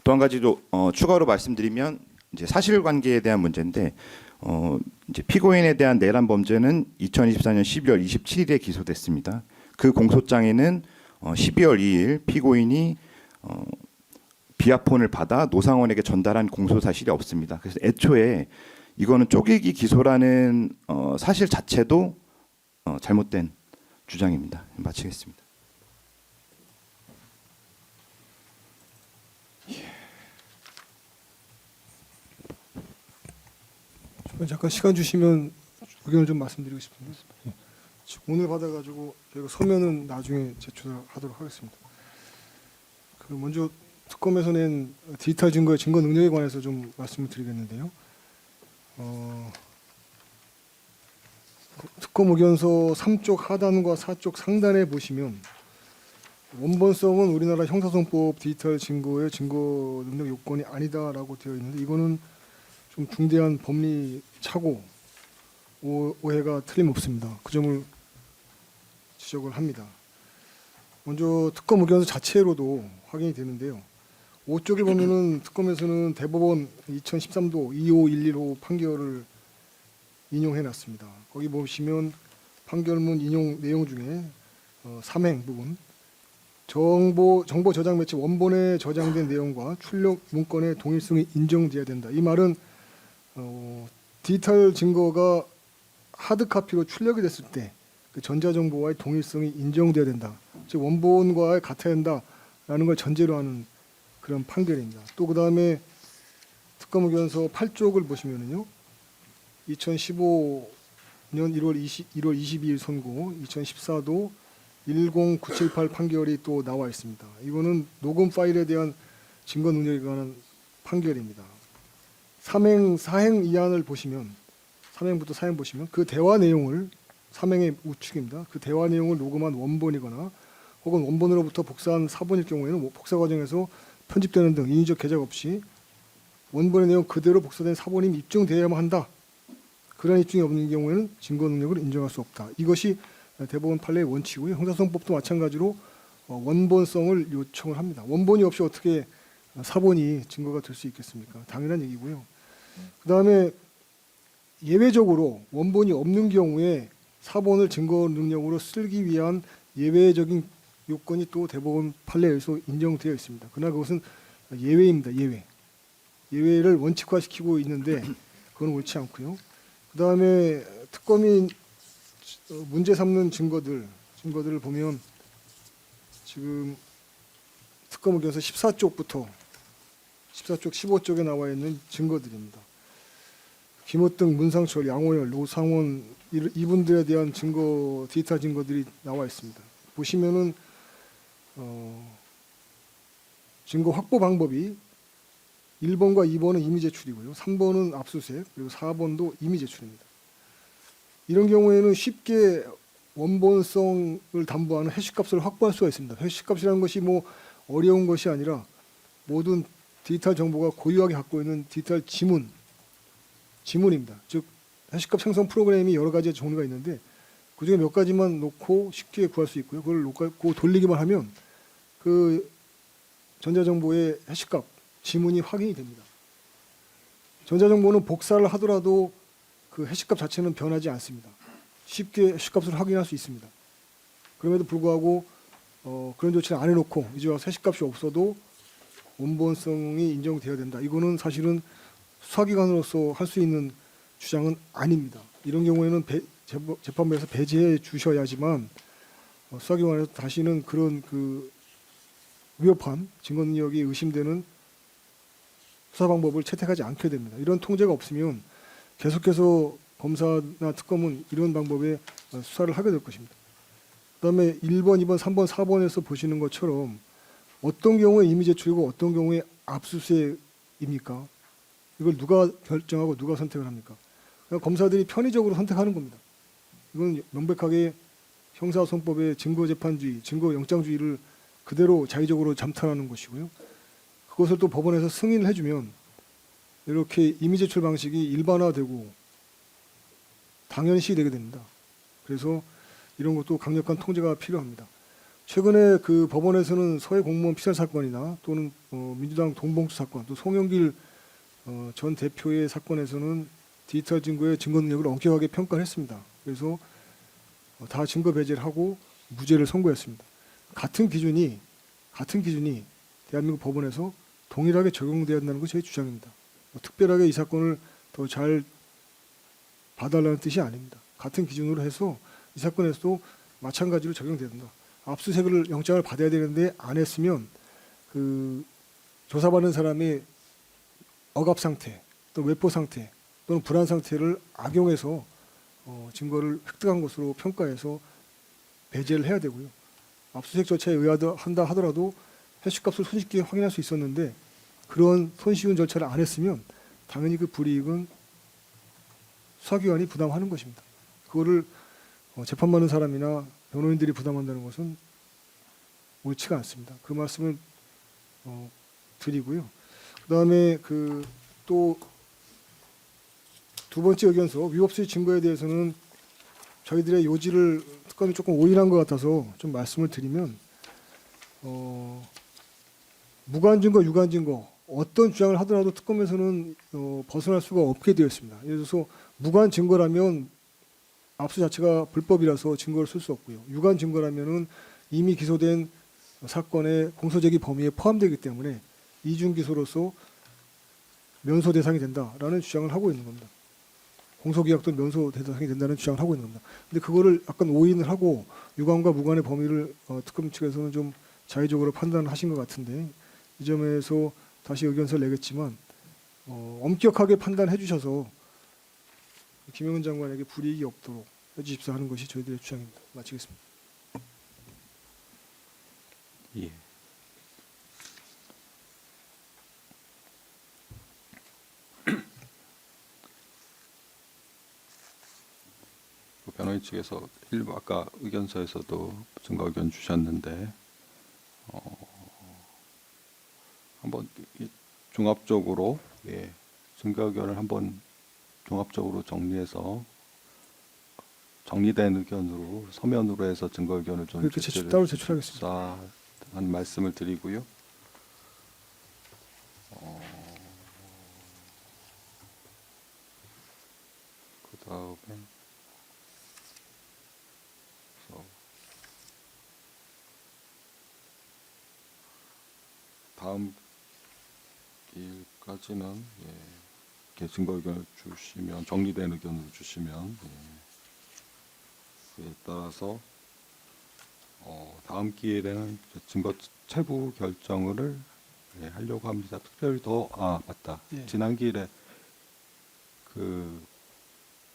또 한 가지도 추가로 말씀드리면 이제 사실관계에 대한 문제인데 이제 피고인에 대한 내란 범죄는 2024년 12월 27일에 기소됐습니다. 그 공소장에는 12월 2일 피고인이 비아폰을 받아 노상원에게 전달한 공소 사실이 없습니다. 그래서 애초에 이거는 쪼개기 기소라는 사실 자체도 잘못된 주장입니다. 마치겠습니다. 잠깐 시간 주시면 의견을 좀 말씀드리고 싶습니다. 예. 오늘 받아가지고 저희가 서면은 나중에 제출하도록 하겠습니다. 그 먼저 특검에서 낸 디지털 증거의 증거 능력에 관해서 좀 말씀을 드리겠는데요. 특검 의견서 3쪽 하단과 4쪽 상단에 보시면 원본성은 우리나라 형사소송법 디지털 증거의 증거 능력 요건이 아니다라고 되어 있는데 이거는 좀 중대한 법리 착오 오해가 틀림없습니다. 그 점을 지적을 합니다. 먼저 특검 의견서 자체로도 확인이 되는데요. 5쪽에 보면은 특검에서는 대법원 2013도 25115 판결을 인용해 놨습니다. 거기 보시면 판결문 인용 내용 중에 삼행 부분 정보 저장 매체 원본에 저장된 내용과 출력 문건의 동일성이 인정돼야 된다. 이 말은 디지털 증거가 하드 카피로 출력이 됐을 때 그 전자정보와의 동일성이 인정돼야 된다. 즉 원본과 같아야 된다라는 걸 전제로 하는 그런 판결입니다. 또 그다음에 특검 의견서 8쪽을 보시면은요. 2015년 1월 22일 선고 2014도 10978 판결이 또 나와 있습니다. 이거는 녹음 파일에 대한 증거 능력에 관한 판결입니다. 사행 이안을 보시면 3행부터 4행 보시면 그 대화 내용을 3행의 우측입니다. 그 대화 내용을 녹음한 원본이거나 혹은 원본으로부터 복사한 사본일 경우에는 복사 과정에서 편집되는 등 인위적 개작 없이 원본의 내용 그대로 복사된 사본임이 입증되어야만 한다. 그런 입증이 없는 경우에는 증거 능력을 인정할 수 없다. 이것이 대법원 판례의 원칙이고요. 형사소송법도 마찬가지로 원본성을 요청을 합니다. 원본이 없이 어떻게 사본이 증거가 될 수 있겠습니까? 당연한 얘기고요. 그다음에 예외적으로 원본이 없는 경우에 사본을 증거 능력으로 쓰기 위한 예외적인 요건이 또 대법원 판례에서 인정되어 있습니다. 그러나 그것은 예외입니다. 예외를 원칙화시키고 있는데 그건 옳지 않고요. 그다음에 특검이 문제 삼는 증거들을 보면 지금 특검 의견서 14쪽부터 14쪽 15쪽에 나와 있는 증거들입니다. 김호등, 문상철, 양호열, 노상원 이분들에 대한 증거 디지털 증거들이 나와 있습니다. 보시면은 증거 확보 방법이 1번과 2번은 이미 제출이고요. 3번은 압수수색, 그리고 4번도 이미 제출입니다. 이런 경우에는 쉽게 원본성을 담보하는 해시값을 확보할 수가 있습니다. 해시값이라는 것이 뭐 어려운 것이 아니라 모든 디지털 정보가 고유하게 갖고 있는 디지털 지문입니다. 즉 해시값 생성 프로그램이 여러 가지 종류가 있는데 그중에 몇 가지만 놓고 쉽게 구할 수 있고요. 그걸 놓고 돌리기만 하면 그 전자정보의 해시값 지문이 확인이 됩니다. 전자정보는 복사를 하더라도 그 해시값 자체는 변하지 않습니다. 쉽게 해시값을 확인할 수 있습니다. 그럼에도 불구하고 그런 조치를 안 해놓고 이제 와서 해시값이 없어도 원본성이 인정되어야 된다. 이거는 사실은 수사기관으로서 할 수 있는 주장은 아닙니다. 이런 경우에는 재판부에서 배제해 주셔야지만 수사기관에서 다시는 그런 그 위협한 증거 능력이 의심되는 수사 방법을 채택하지 않게 됩니다. 이런 통제가 없으면 계속해서 검사나 특검은 이런 방법에 수사를 하게 될 것입니다. 그다음에 1번, 2번, 3번, 4번에서 보시는 것처럼 어떤 경우에 이미 제출이고 어떤 경우에 압수수색입니까? 이걸 누가 결정하고 누가 선택을 합니까? 그냥 검사들이 편의적으로 선택하는 겁니다. 이건 명백하게 형사소송법의 증거재판주의, 증거영장주의를 그대로 자의적으로 잠탈하는 것이고요. 그것을 또 법원에서 승인을 해주면 이렇게 이미 제출 방식이 일반화되고 당연시 되게 됩니다. 그래서 이런 것도 강력한 통제가 필요합니다. 최근에 그 법원에서는 서해 공무원 피살 사건이나 또는 민주당 돈봉투 사건, 또 송영길 전 대표의 사건에서는 디지털 증거의 증거 능력을 엄격하게 평가를 했습니다. 그래서 다 증거 배제를 하고 무죄를 선고했습니다. 같은 기준이 대한민국 법원에서 동일하게 적용돼야 한다는 것이 제 주장입니다. 특별하게 이 사건을 더 잘 봐달라는 뜻이 아닙니다. 같은 기준으로 해서 이 사건에서도 마찬가지로 적용돼야 된다. 압수수색을 영장을 받아야 되는데 안 했으면 그 조사받는 사람의 억압 상태, 또 외포 상태 또는 불안 상태를 악용해서 증거를 획득한 것으로 평가해서 배제를 해야 되고요. 압수수색 절차에 의한다 하더라도 해시값을 손쉽게 확인할 수 있었는데 그런 손쉬운 절차를 안 했으면 당연히 그 불이익은 수사기관이 부담하는 것입니다. 그거를 재판받는 사람이나 변호인들이 부담한다는 것은 옳지가 않습니다. 그 말씀을 드리고요. 그다음에 또 두 번째 의견서 위법수의 증거에 대해서는 저희들의 요지를 특검이 조금 오인한 것 같아서 좀 말씀을 드리면 무관 증거, 유관 증거 어떤 주장을 하더라도 특검에서는 벗어날 수가 없게 되어 있습니다. 예를 들어서 무관 증거라면 압수 자체가 불법이라서 증거를 쓸 수 없고요. 유관 증거라면은 이미 기소된 사건의 공소제기 범위에 포함되기 때문에 이중 기소로서 면소 대상이 된다라는 주장을 하고 있는 겁니다. 공소기각도 면소 대상이 된다는 주장을 하고 있는 겁니다. 근데 그거를 약간 오인을 하고 유관과 무관의 범위를 특검 측에서는 좀 자의적으로 판단하신 것 같은데 이 점에서 다시 의견서를 내겠지만 엄격하게 판단해 주셔서 김영은 장관에게 불이익이 없도록 해주십사 하는 것이 저희들의 주장입니다. 마치겠습니다. 예. 변호인 측에서 일부 아까 의견서에서도 증거 의견 주셨는데 한번 종합적으로 증거 의견을 한번 종합적으로 정리해서 정리된 의견으로 서면으로 해서 증거 의견을 좀 그렇게 따로 제출하겠습니다. 한 말씀을 드리고요. 그 다음에 다음 기일까지는 이렇게 증거 의견을 주시면 정리된 의견을 주시면 그에 따라서 다음 기일에는 증거 체부 결정을 하려고 합니다. 특별히 맞다. 예. 지난 기일에 그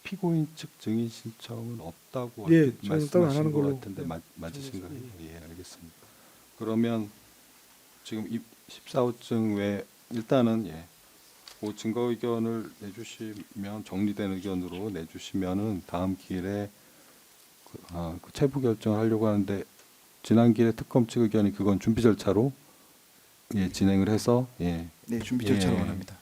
피고인 측 증인 신청은 없다고 예, 저희는 따로 안 말씀하신 하는 것 걸로. 같은데 맞으신가요? 예. 예, 알겠습니다. 그러면 지금 14호증 외 일단은 그 증거 의견을 내주시면 정리된 의견으로 내주시면은 다음 기일에 그 체부 결정을 하려고 하는데 지난 기일에 특검 측 의견이 그건 준비 절차로 진행을 해서 네, 준비 절차로 예. 원합니다.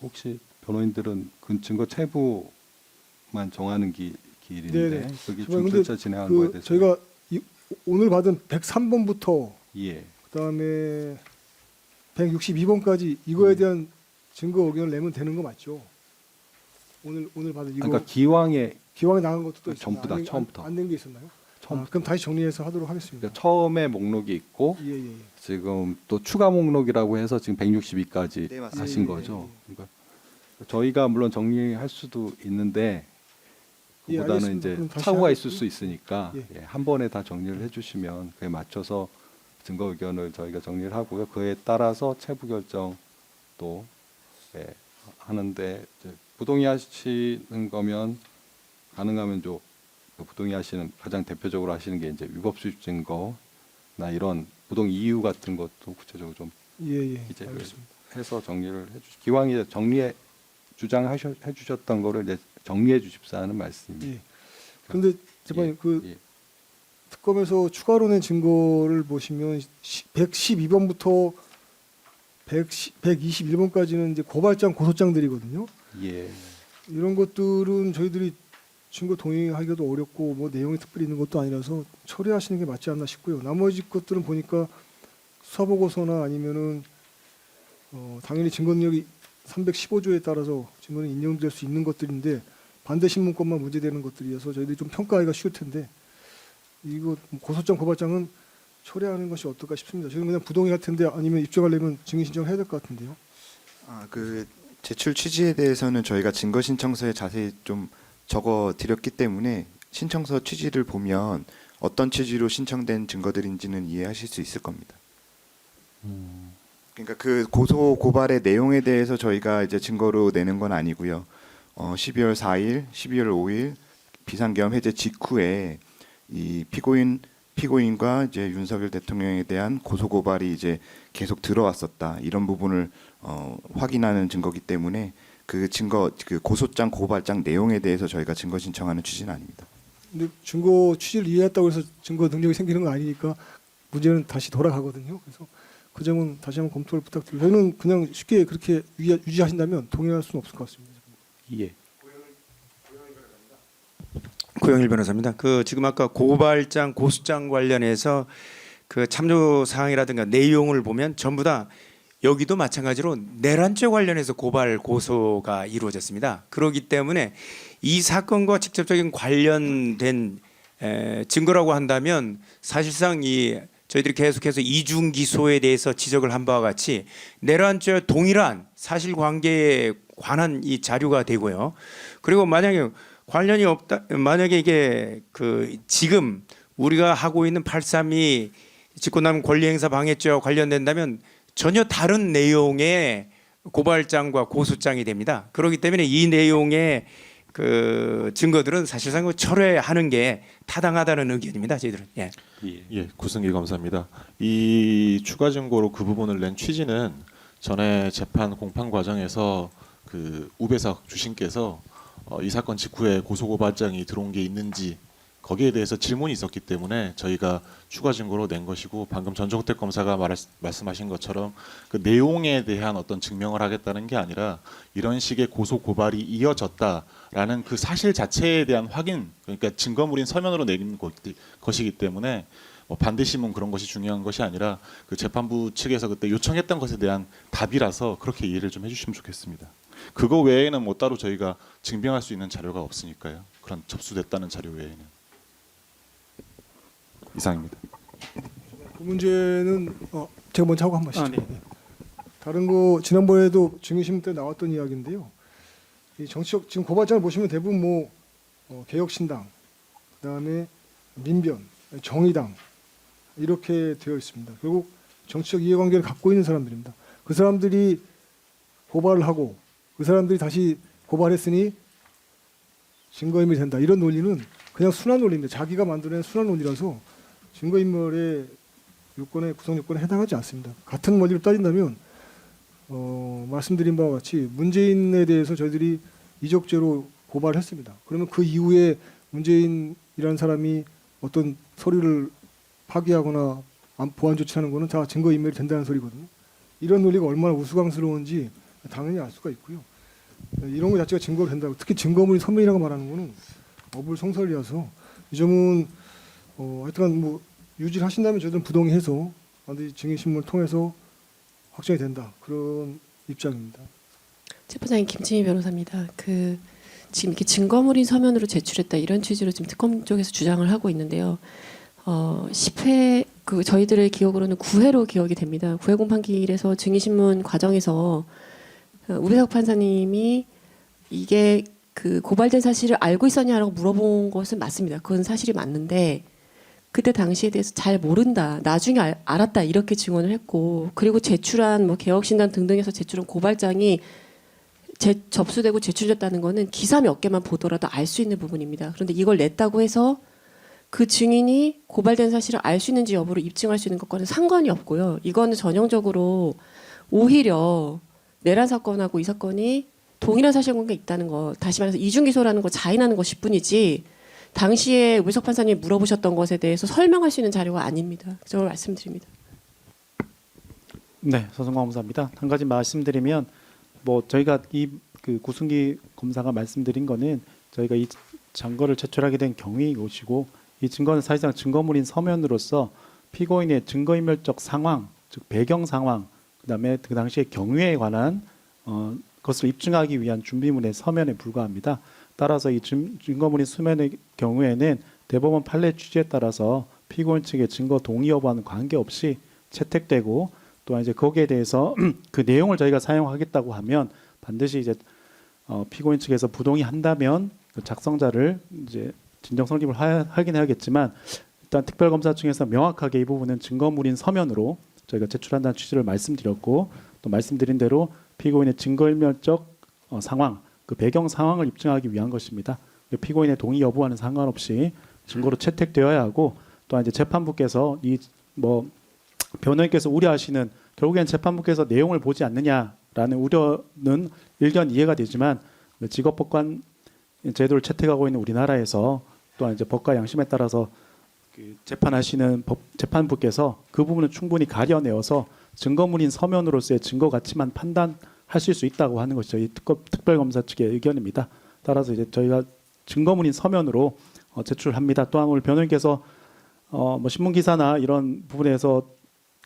혹시 변호인들은 그 증거 체부만 정하는 기일인데 네네. 그게 정말 준비 근데 절차 진행하는 거에 대해서 저희가 오늘 받은 103번부터 예. 그다음에 162번까지 이거에 대한 증거 의견을 내면 되는 거 맞죠? 오늘 받은 이거 그러니까 기왕에 나간 것도 또 전부 있었나요? 다 처음부터. 안 낸 게 있었나요? 처음부터. 그럼 다시 정리해서 하도록 하겠습니다. 그러니까 처음에 목록이 있고 예. 지금 또 추가 목록이라고 해서 지금 162까지 네, 맞습니다. 하신 예, 거죠. 예. 그러니까 저희가 물론 정리할 수도 있는데 예, 그보다는 알겠습니다. 이제 그럼 다시 착오가 하겠습니다. 있을 수 있으니까 예. 한 번에 다 정리를 해주시면 그에 맞춰서 증거 의견을 저희가 정리를 하고요. 그에 따라서 체부 결정도 하는데 이제 부동의하시는 거면 가능하면 부동의하시는 가장 대표적으로 하시는 게 이제 위법 수집 증거나 이런 부동 이유 같은 것도 구체적으로 좀 예. 이제 알겠습니다. 해서 정리를 기왕 정리해 주장해 주셨던 거를 이제 정리해 주십사 하는 말씀입니다. 예. 근데 재판님 예. 특검에서 추가로 낸 증거를 보시면 112번부터 121번까지는 이제 고발장 고소장들이거든요. 예. 이런 것들은 저희들이 증거 동의하기도 어렵고 뭐 내용이 특별히 있는 것도 아니라서 처리하시는 게 맞지 않나 싶고요. 나머지 것들은 보니까 수사보고서나 아니면은 당연히 증거능력이 315조에 따라서 증거는 인정될 수 있는 것들인데 반대 신문권만 문제되는 것들이어서 저희들이 좀 평가하기가 쉬울 텐데 이거 고소장 고발장은 처리하는 것이 어떨까 싶습니다. 저는 그냥 부동의 할 텐데 아니면 입증하려면 증인 신청을 해야 될 것 같은데요. 그 제출 취지에 대해서는 저희가 증거 신청서에 자세히 좀 적어 드렸기 때문에 신청서 취지를 보면 어떤 취지로 신청된 증거들인지는 이해하실 수 있을 겁니다. 그러니까 그 고소 고발의 내용에 대해서 저희가 이제 증거로 내는 건 아니고요. 12월 4일, 12월 5일 비상계엄 해제 직후에 이 피고인과 이제 윤석열 대통령에 대한 고소 고발이 이제 계속 들어왔었다, 이런 부분을 확인하는 증거기 때문에 그 고소장 고발장 내용에 대해서 저희가 증거 신청하는 취지는 아닙니다. 근데 증거 취지를 이해했다고 해서 증거 능력이 생기는 거 아니니까 문제는 다시 돌아가거든요. 그래서 그 점은 다시 한번 검토를 부탁드립니다. 저희는 그냥 쉽게 그렇게 유지하신다면 동의할 수는 없을 것 같습니다. 예. 고영일 변호사입니다. 지금 아까 고발장, 고소장 관련해서 그 참조 사항이라든가 내용을 보면 전부 다 여기도 마찬가지로 내란죄 관련해서 고발 고소가 이루어졌습니다. 그렇기 때문에 이 사건과 직접적인 관련된 증거라고 한다면 사실상 저희들이 계속해서 이중 기소에 대해서 지적을 한 바와 같이 내란죄와 동일한 사실관계에 관한 이 자료가 되고요. 그리고 만약에 관련이 없다, 만약에 이게 지금 우리가 하고 있는 832 직권남용 권리행사 방해죄와 관련된다면 전혀 다른 내용의 고발장과 고소장이 됩니다. 그렇기 때문에 이 내용의 증거들은 사실상 철회하는 게 타당하다는 의견입니다. 저희들은. 예. 예, 구승기 검사입니다. 이 추가 증거로 그 부분을 낸 취지는 전에 재판 공판 과정에서 우배석 주심께서 이 사건 직후에 고소고발장이 들어온 게 있는지 거기에 대해서 질문이 있었기 때문에 저희가 추가 증거로 낸 것이고, 방금 전종택 검사가 말씀하신 것처럼 그 내용에 대한 어떤 증명을 하겠다는 게 아니라 이런 식의 고소고발이 이어졌다라는 그 사실 자체에 대한 확인, 그러니까 증거물인 서면으로 내린 것이기 때문에 반드시 그런 것이 중요한 것이 아니라 그 재판부 측에서 그때 요청했던 것에 대한 답이라서 그렇게 이해를 좀 해주시면 좋겠습니다. 그거 외에는 따로 저희가 증명할 수 있는 자료가 없으니까요. 그런 접수됐다는 자료 외에는. 이상입니다. 그 문제는 제가 먼저 하고 한 번 하시죠. 네. 다른 거 지난번에도 증인신문 때 나왔던 이야기인데요. 이 정치적 지금 고발장을 보시면 대부분 개혁신당, 그다음에 민변, 정의당 이렇게 되어 있습니다. 결국 정치적 이해관계를 갖고 있는 사람들입니다. 그 사람들이 고발을 하고 그 사람들이 다시 고발했으니 증거인멸이 된다, 이런 논리는 그냥 순환 논리입니다. 자기가 만들어낸 순환 논리라서 증거인멸의 요건에, 구성 요건에 해당하지 않습니다. 같은 원리로 따진다면 말씀드린 바와 같이 문재인에 대해서 저희들이 이적죄로 고발을 했습니다. 그러면 그 이후에 문재인이라는 사람이 어떤 서류를 파기하거나 보안 조치하는 거는 다 증거인멸이 된다는 소리거든요. 이런 논리가 얼마나 우스꽝스러운지 당연히 알 수가 있고요. 이런 것 자체가 증거로 된다고, 특히 증거물이 서면이라고 말하는 거는 어불성설이라서 이 점은 하여튼 유지를 하신다면 저희들은 부동의해서 반드시 증인신문을 통해서 확정이 된다, 그런 입장입니다. 재판장님 김치미 변호사입니다. 지금 이렇게 증거물인 서면으로 제출했다, 이런 취지로 지금 특검 쪽에서 주장을 하고 있는데요. 10회 저희들의 기억으로는 9회로 기억이 됩니다. 9회 공판기일에서 증인신문 과정에서 우배석 판사님이 이게 고발된 사실을 알고 있었냐라고 물어본 것은 맞습니다. 그건 사실이 맞는데 그때 당시에 대해서 잘 모른다, 나중에 알았다, 이렇게 증언을 했고, 그리고 제출한 개혁신당 등등에서 제출한 고발장이 접수되고 제출됐다는 거는 기사 몇 개만 보더라도 알 수 있는 부분입니다. 그런데 이걸 냈다고 해서 그 증인이 고발된 사실을 알 수 있는지 여부를 입증할 수 있는 것과는 상관이 없고요. 이거는 전형적으로 오히려 내란 사건하고 이 사건이 동일한 사실관계가 있다는 거, 다시 말해서 이중기소라는 거 자인하는 것일 뿐이지 당시에 우배석 판사님이 물어보셨던 것에 대해서 설명할 수 있는 자료가 아닙니다. 저걸 말씀드립니다. 네, 서승광 검사입니다. 한 가지 말씀드리면 저희가 구승기 검사가 말씀드린 거는 저희가 이 증거를 제출하게 된 경위이고, 이 증거는 사실상 증거물인 서면으로서 피고인의 증거인멸적 상황, 즉 배경 상황, 그다음에 그 당시의 경위에 관한 것을 입증하기 위한 준비물의 서면에 불과합니다. 따라서 이 증거물인 서면의 경우에는 대법원 판례 취지에 따라서 피고인 측의 증거 동의 여부와는 관계없이 채택되고, 또한 이제 거기에 대해서 그 내용을 저희가 사용하겠다고 하면 반드시 이제 피고인 측에서 부동의한다면 그 작성자를 이제 진정 성립을 하긴 해야겠지만, 일단 특별검사 측에서 명확하게 이 부분은 증거물인 서면으로 저희가 제출한다는 취지를 말씀드렸고, 또 말씀드린 대로 피고인의 증거인멸적 상황, 그 배경 상황을 입증하기 위한 것입니다. 피고인의 동의 여부와는 상관없이 증거로 채택되어야 하고, 또한 이제 재판부께서 이 뭐 변호인께서 우려하시는, 결국엔 재판부께서 내용을 보지 않느냐라는 우려는 일견 이해가 되지만, 그 직업법관 제도를 채택하고 있는 우리나라에서 또한 이제 법과 양심에 따라서 그 재판하시는 재판부께서 그 부분을 충분히 가려내어서 증거물인 서면으로서의 증거 가치만 판단하실 수 있다고 하는 것이 저희 특별검사 측의 의견입니다. 따라서 이제 저희가 증거물인 서면으로 제출합니다. 또한 오늘 변호인께서 뭐 신문 기사나 이런 부분에서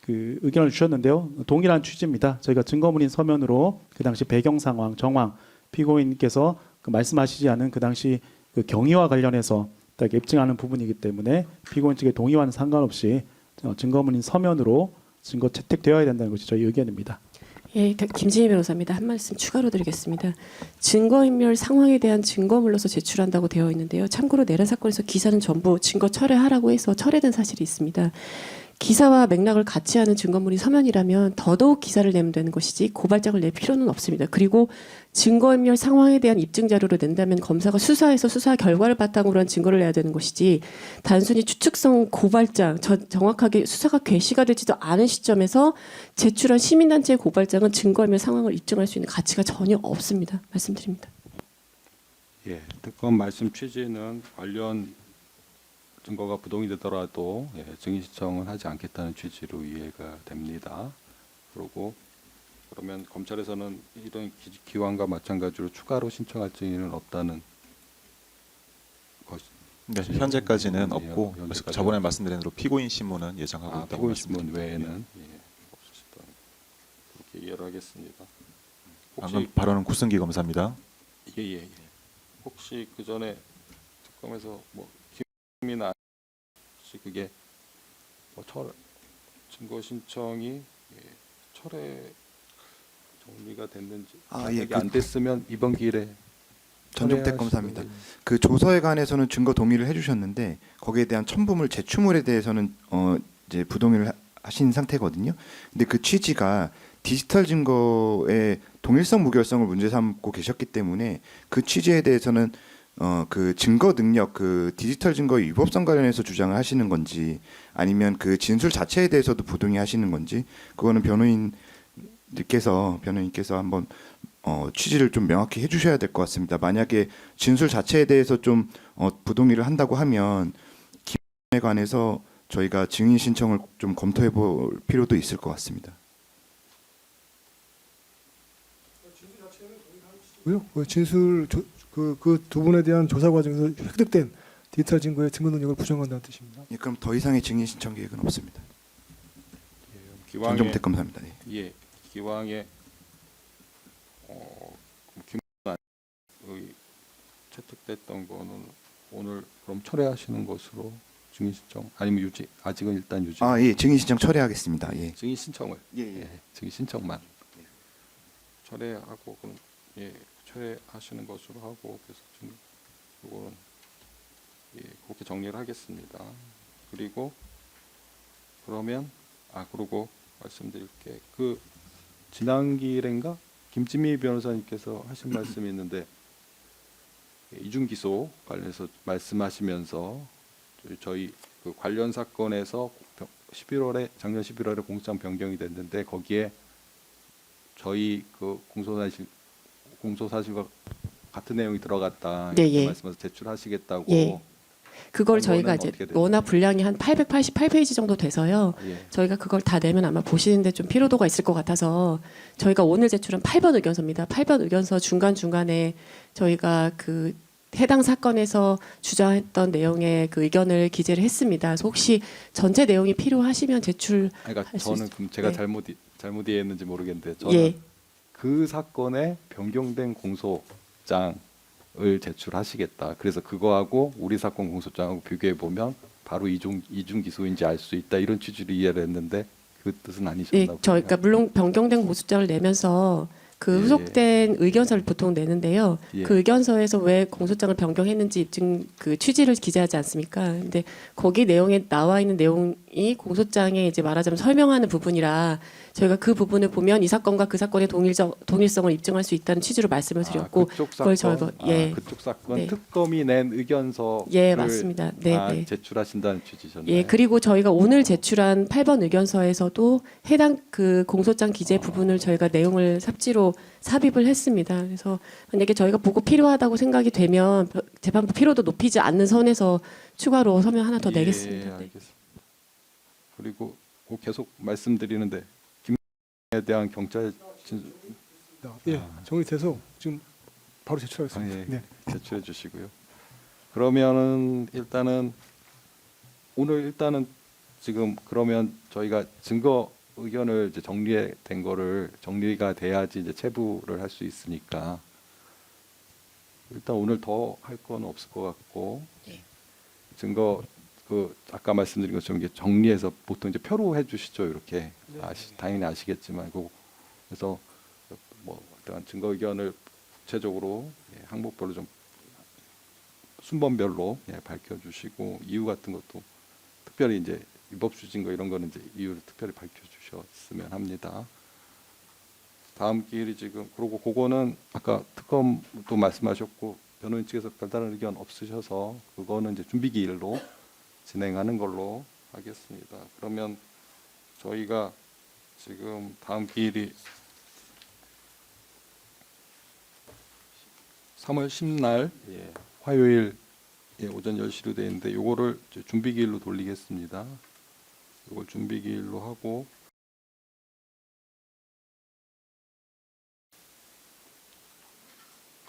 그 의견을 주셨는데요. 동일한 취지입니다. 저희가 증거물인 서면으로 그 당시 배경 상황, 정황, 피고인께서 그 말씀하시지 않은 그 당시 그 경위와 관련해서 딱 입증하는 부분이기 때문에 피고인 측의 동의와는 상관없이 증거물인 서면으로 증거 채택되어야 된다는 것이 저희 의견입니다. 예, 김진희 변호사입니다. 한 말씀 추가로 드리겠습니다. 증거인멸 상황에 대한 증거물로서 제출한다고 되어 있는데요. 참고로 내란 사건에서 기사는 전부 증거 철회하라고 해서 철회된 사실이 있습니다. 기사와 맥락을 같이 하는 증거물이 서면이라면 더더욱 기사를 내면 되는 것이지 고발장을 낼 필요는 없습니다. 그리고 증거인멸 상황에 대한 입증 자료를 낸다면 검사가 수사해서 수사 결과를 바탕으로 한 증거를 내야 되는 것이지, 단순히 추측성 고발장, 정확하게 수사가 개시가 되지도 않은 시점에서 제출한 시민단체의 고발장은 증거인멸 상황을 입증할 수 있는 가치가 전혀 없습니다. 말씀드립니다. 예, 특검 말씀 취지는 관련 증거가 부동이 되더라도 증인 신청은 하지 않겠다는 취지로 이해가 됩니다. 그리고 그러면 검찰에서는 이런 기왕과 마찬가지로 추가로 신청할 증인은 없다는 것. 네, 현재까지는 예, 없고, 현재까지는 저번에 말씀드린 대로 피고인 신문은 예정하고 있다고 피고인 신문 말씀드립니다. 외에는 없으시다는 그렇게 이해를 하겠습니다. 방금 발언은 구승기 검사입니다. 예. 혹시 그 전에 특검에서 뭐 김이나 혹시 그게 뭐 증거 신청이 철회 정리가 됐는지 이게 안 됐으면 이번 기일에 전종택 검사입니다. 그 조서에 관해서는 증거 동의를 해주셨는데 거기에 대한 첨부물 제출물에 대해서는 이제 부동의를 하신 상태거든요. 근데 그 취지가 디지털 증거의 동일성 무결성을 문제 삼고 계셨기 때문에 그 취지에 대해서는 그 증거 능력, 그 디지털 증거의 위법성 관련해서 주장을 하시는 건지, 아니면 그 진술 자체에 대해서도 부동의 하시는 건지, 그거는 변호인께서 한번 취지를 좀 명확히 해주셔야 될 것 같습니다. 만약에 진술 자체에 대해서 좀 부동의를 한다고 하면 김에 관해서 저희가 증인 신청을 좀 검토해 볼 필요도 있을 것 같습니다. 그 진술 그 두 분에 대한 조사 과정에서 획득된 디지털 증거의 증거 능력을 부정한다는 뜻입니다. 예, 그럼 더 이상의 증인 신청 계획은 없습니다. 기왕에 전종택 검사입니다. 예, 기왕에 채택됐던 거는 오늘 그럼 철회하시는 것으로 증인 신청 아니면 유지, 아직은 일단 유지. 예, 증인 신청 철회하겠습니다. 예. 증인 신청을 예. 증인 신청만 철회하고 그럼 철회하시는 것으로 하고, 그래서 지금 이거는 그렇게 정리를 하겠습니다. 그리고 그러면 그리고 말씀드릴 게 그 지난기일인가 김지미 변호사님께서 하신 말씀이 있는데, 이중 기소 관련해서 말씀하시면서 저희 그 관련 사건에서 작년 11월에 공소장 변경이 됐는데 거기에 저희 그 공소사실과 같은 내용이 들어갔다 이렇게 말씀해서 제출하시겠다고. 예. 그걸 저희가 원은 이제 어떻게 되나요? 워낙 분량이 한 888페이지 정도 돼서요. 예. 저희가 그걸 다 내면 아마 보시는데 좀 피로도가 있을 것 같아서 저희가 오늘 제출한 8번 의견서입니다. 8번 의견서 중간중간에 저희가 그 해당 사건에서 주장했던 내용의 그 의견을 기재를 했습니다. 그래서 혹시 전체 내용이 필요하시면 제출할 그러니까 수 저는 있- 그럼 제가 네. 잘못 이해했는지 모르겠는데 저는 예. 그 사건에 변경된 공소장을 제출하시겠다. 그래서 그거하고 우리 사건 공소장하고 비교해 보면 바로 이중 기소인지 알 수 있다, 이런 취지로 이해를 했는데 그 뜻은 아니셨나 예, 보네요. 저희가 물론 변경된 공소장을 내면서 그 예, 후속된 의견서를 보통 내는데요. 예. 그 의견서에서 왜 공소장을 변경했는지 입증 그 취지를 기재하지 않습니까? 근데 거기 내용에 나와 있는 내용이 공소장에 이제 말하자면 설명하는 부분이라 저희가 그 부분을 보면 이 사건과 그 사건의 동일성을 입증할 수 있다는 취지로 말씀을 드렸고 그쪽 그걸 사건, 저희가 예. 그쪽 사건 네. 특검이 낸 의견서를 예, 맞습니다. 네, 네. 제출하신다는 취지셨나요? 예, 그리고 저희가 오늘 제출한 8번 의견서에서도 해당 그 공소장 기재 부분을 저희가 내용을 삽지로 삽입을 했습니다. 그래서 만약에 저희가 보고 필요하다고 생각이 되면 재판부 피로도 높이지 않는 선에서 추가로 서면 하나 더 내겠습니다. 예, 네. 알겠습니다. 그리고 꼭 계속 말씀드리는데 김에 대한 경찰 진술 예, 정리돼서 지금 바로 제출하겠습니다. 예, 네. 제출해 주시고요. 그러면은 일단은 오늘 일단은 지금 그러면 저희가 증거 의견을 이제 정리된 거를 정리가 돼야지 이제 체부를 할 수 있으니까 일단 오늘 더 할 건 없을 것 같고 예. 증거 그 아까 말씀드린 것처럼 이게 정리해서 보통 이제 표로 해주시죠 이렇게 당연히 아시겠지만 그래서 뭐 어떠한 증거 의견을 구체적으로 항목별로 좀 순번별로 밝혀주시고 이유 같은 것도 특별히 이제 위법 추진거 이런 거는 이제 이유를 특별히 밝혀주셨으면 합니다. 다음 기일이 지금 그리고 그거는 아까 특검도 말씀하셨고 변호인 측에서 별다른 의견 없으셔서 그거는 이제 준비 기일로 진행하는 걸로 하겠습니다. 그러면 저희가 지금 다음 기일이 3월 10날 화요일 오전 10시로 되어 있는데 요거를 이제 준비 기일로 돌리겠습니다. 요걸 준비 기일로 하고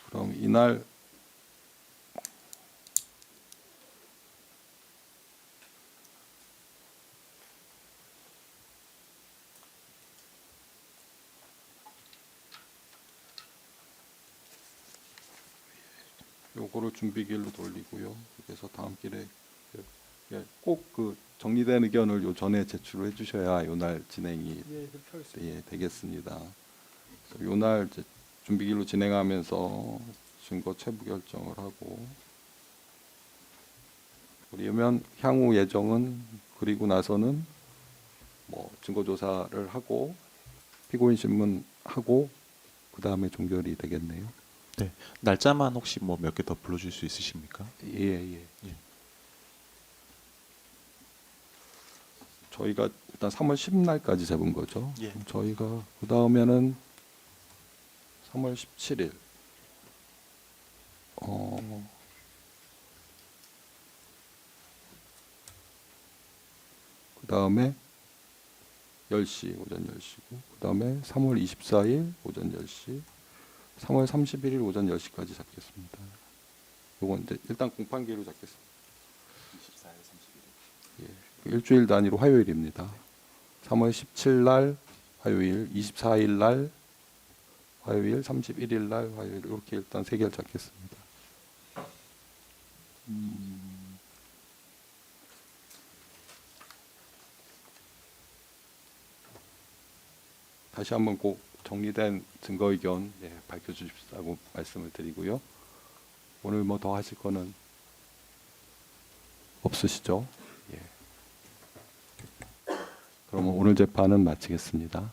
그럼 이날 요거를 준비기일로 돌리고요. 그래서 다음 길에 꼭 그 정리된 의견을 요 전에 제출을 해주셔야 요날 진행이 되겠습니다. 그래서 요날 이제 준비기일로 진행하면서 증거 체부 결정을 하고 그러면 향후 예정은 그리고 나서는 뭐 증거 조사를 하고 피고인 신문하고 그 다음에 종결이 되겠네요. 네. 날짜만 혹시 뭐 몇 개 더 불러줄 수 있으십니까? 예. 저희가 일단 3월 10날까지 잡은 거죠. 예. 저희가 그 다음에는 3월 17일. 그 다음에 10시 오전 10시고 그 다음에 3월 24일 오전 10시 3월 31일 오전 10시까지 잡겠습니다. 요건 이제 일단 공판기로 잡겠습니다. 24일, 31일. 예, 일주일 단위로 화요일입니다. 3월 17일 날 화요일, 24일 날 화요일, 31일 날 화요일 이렇게 일단 세 개를 잡겠습니다. 다시 한번 꼭 정리된 증거 의견 밝혀주십사고 말씀을 드리고요. 오늘 뭐 더 하실 거는 없으시죠? 예. 그러면 오늘 재판은 마치겠습니다.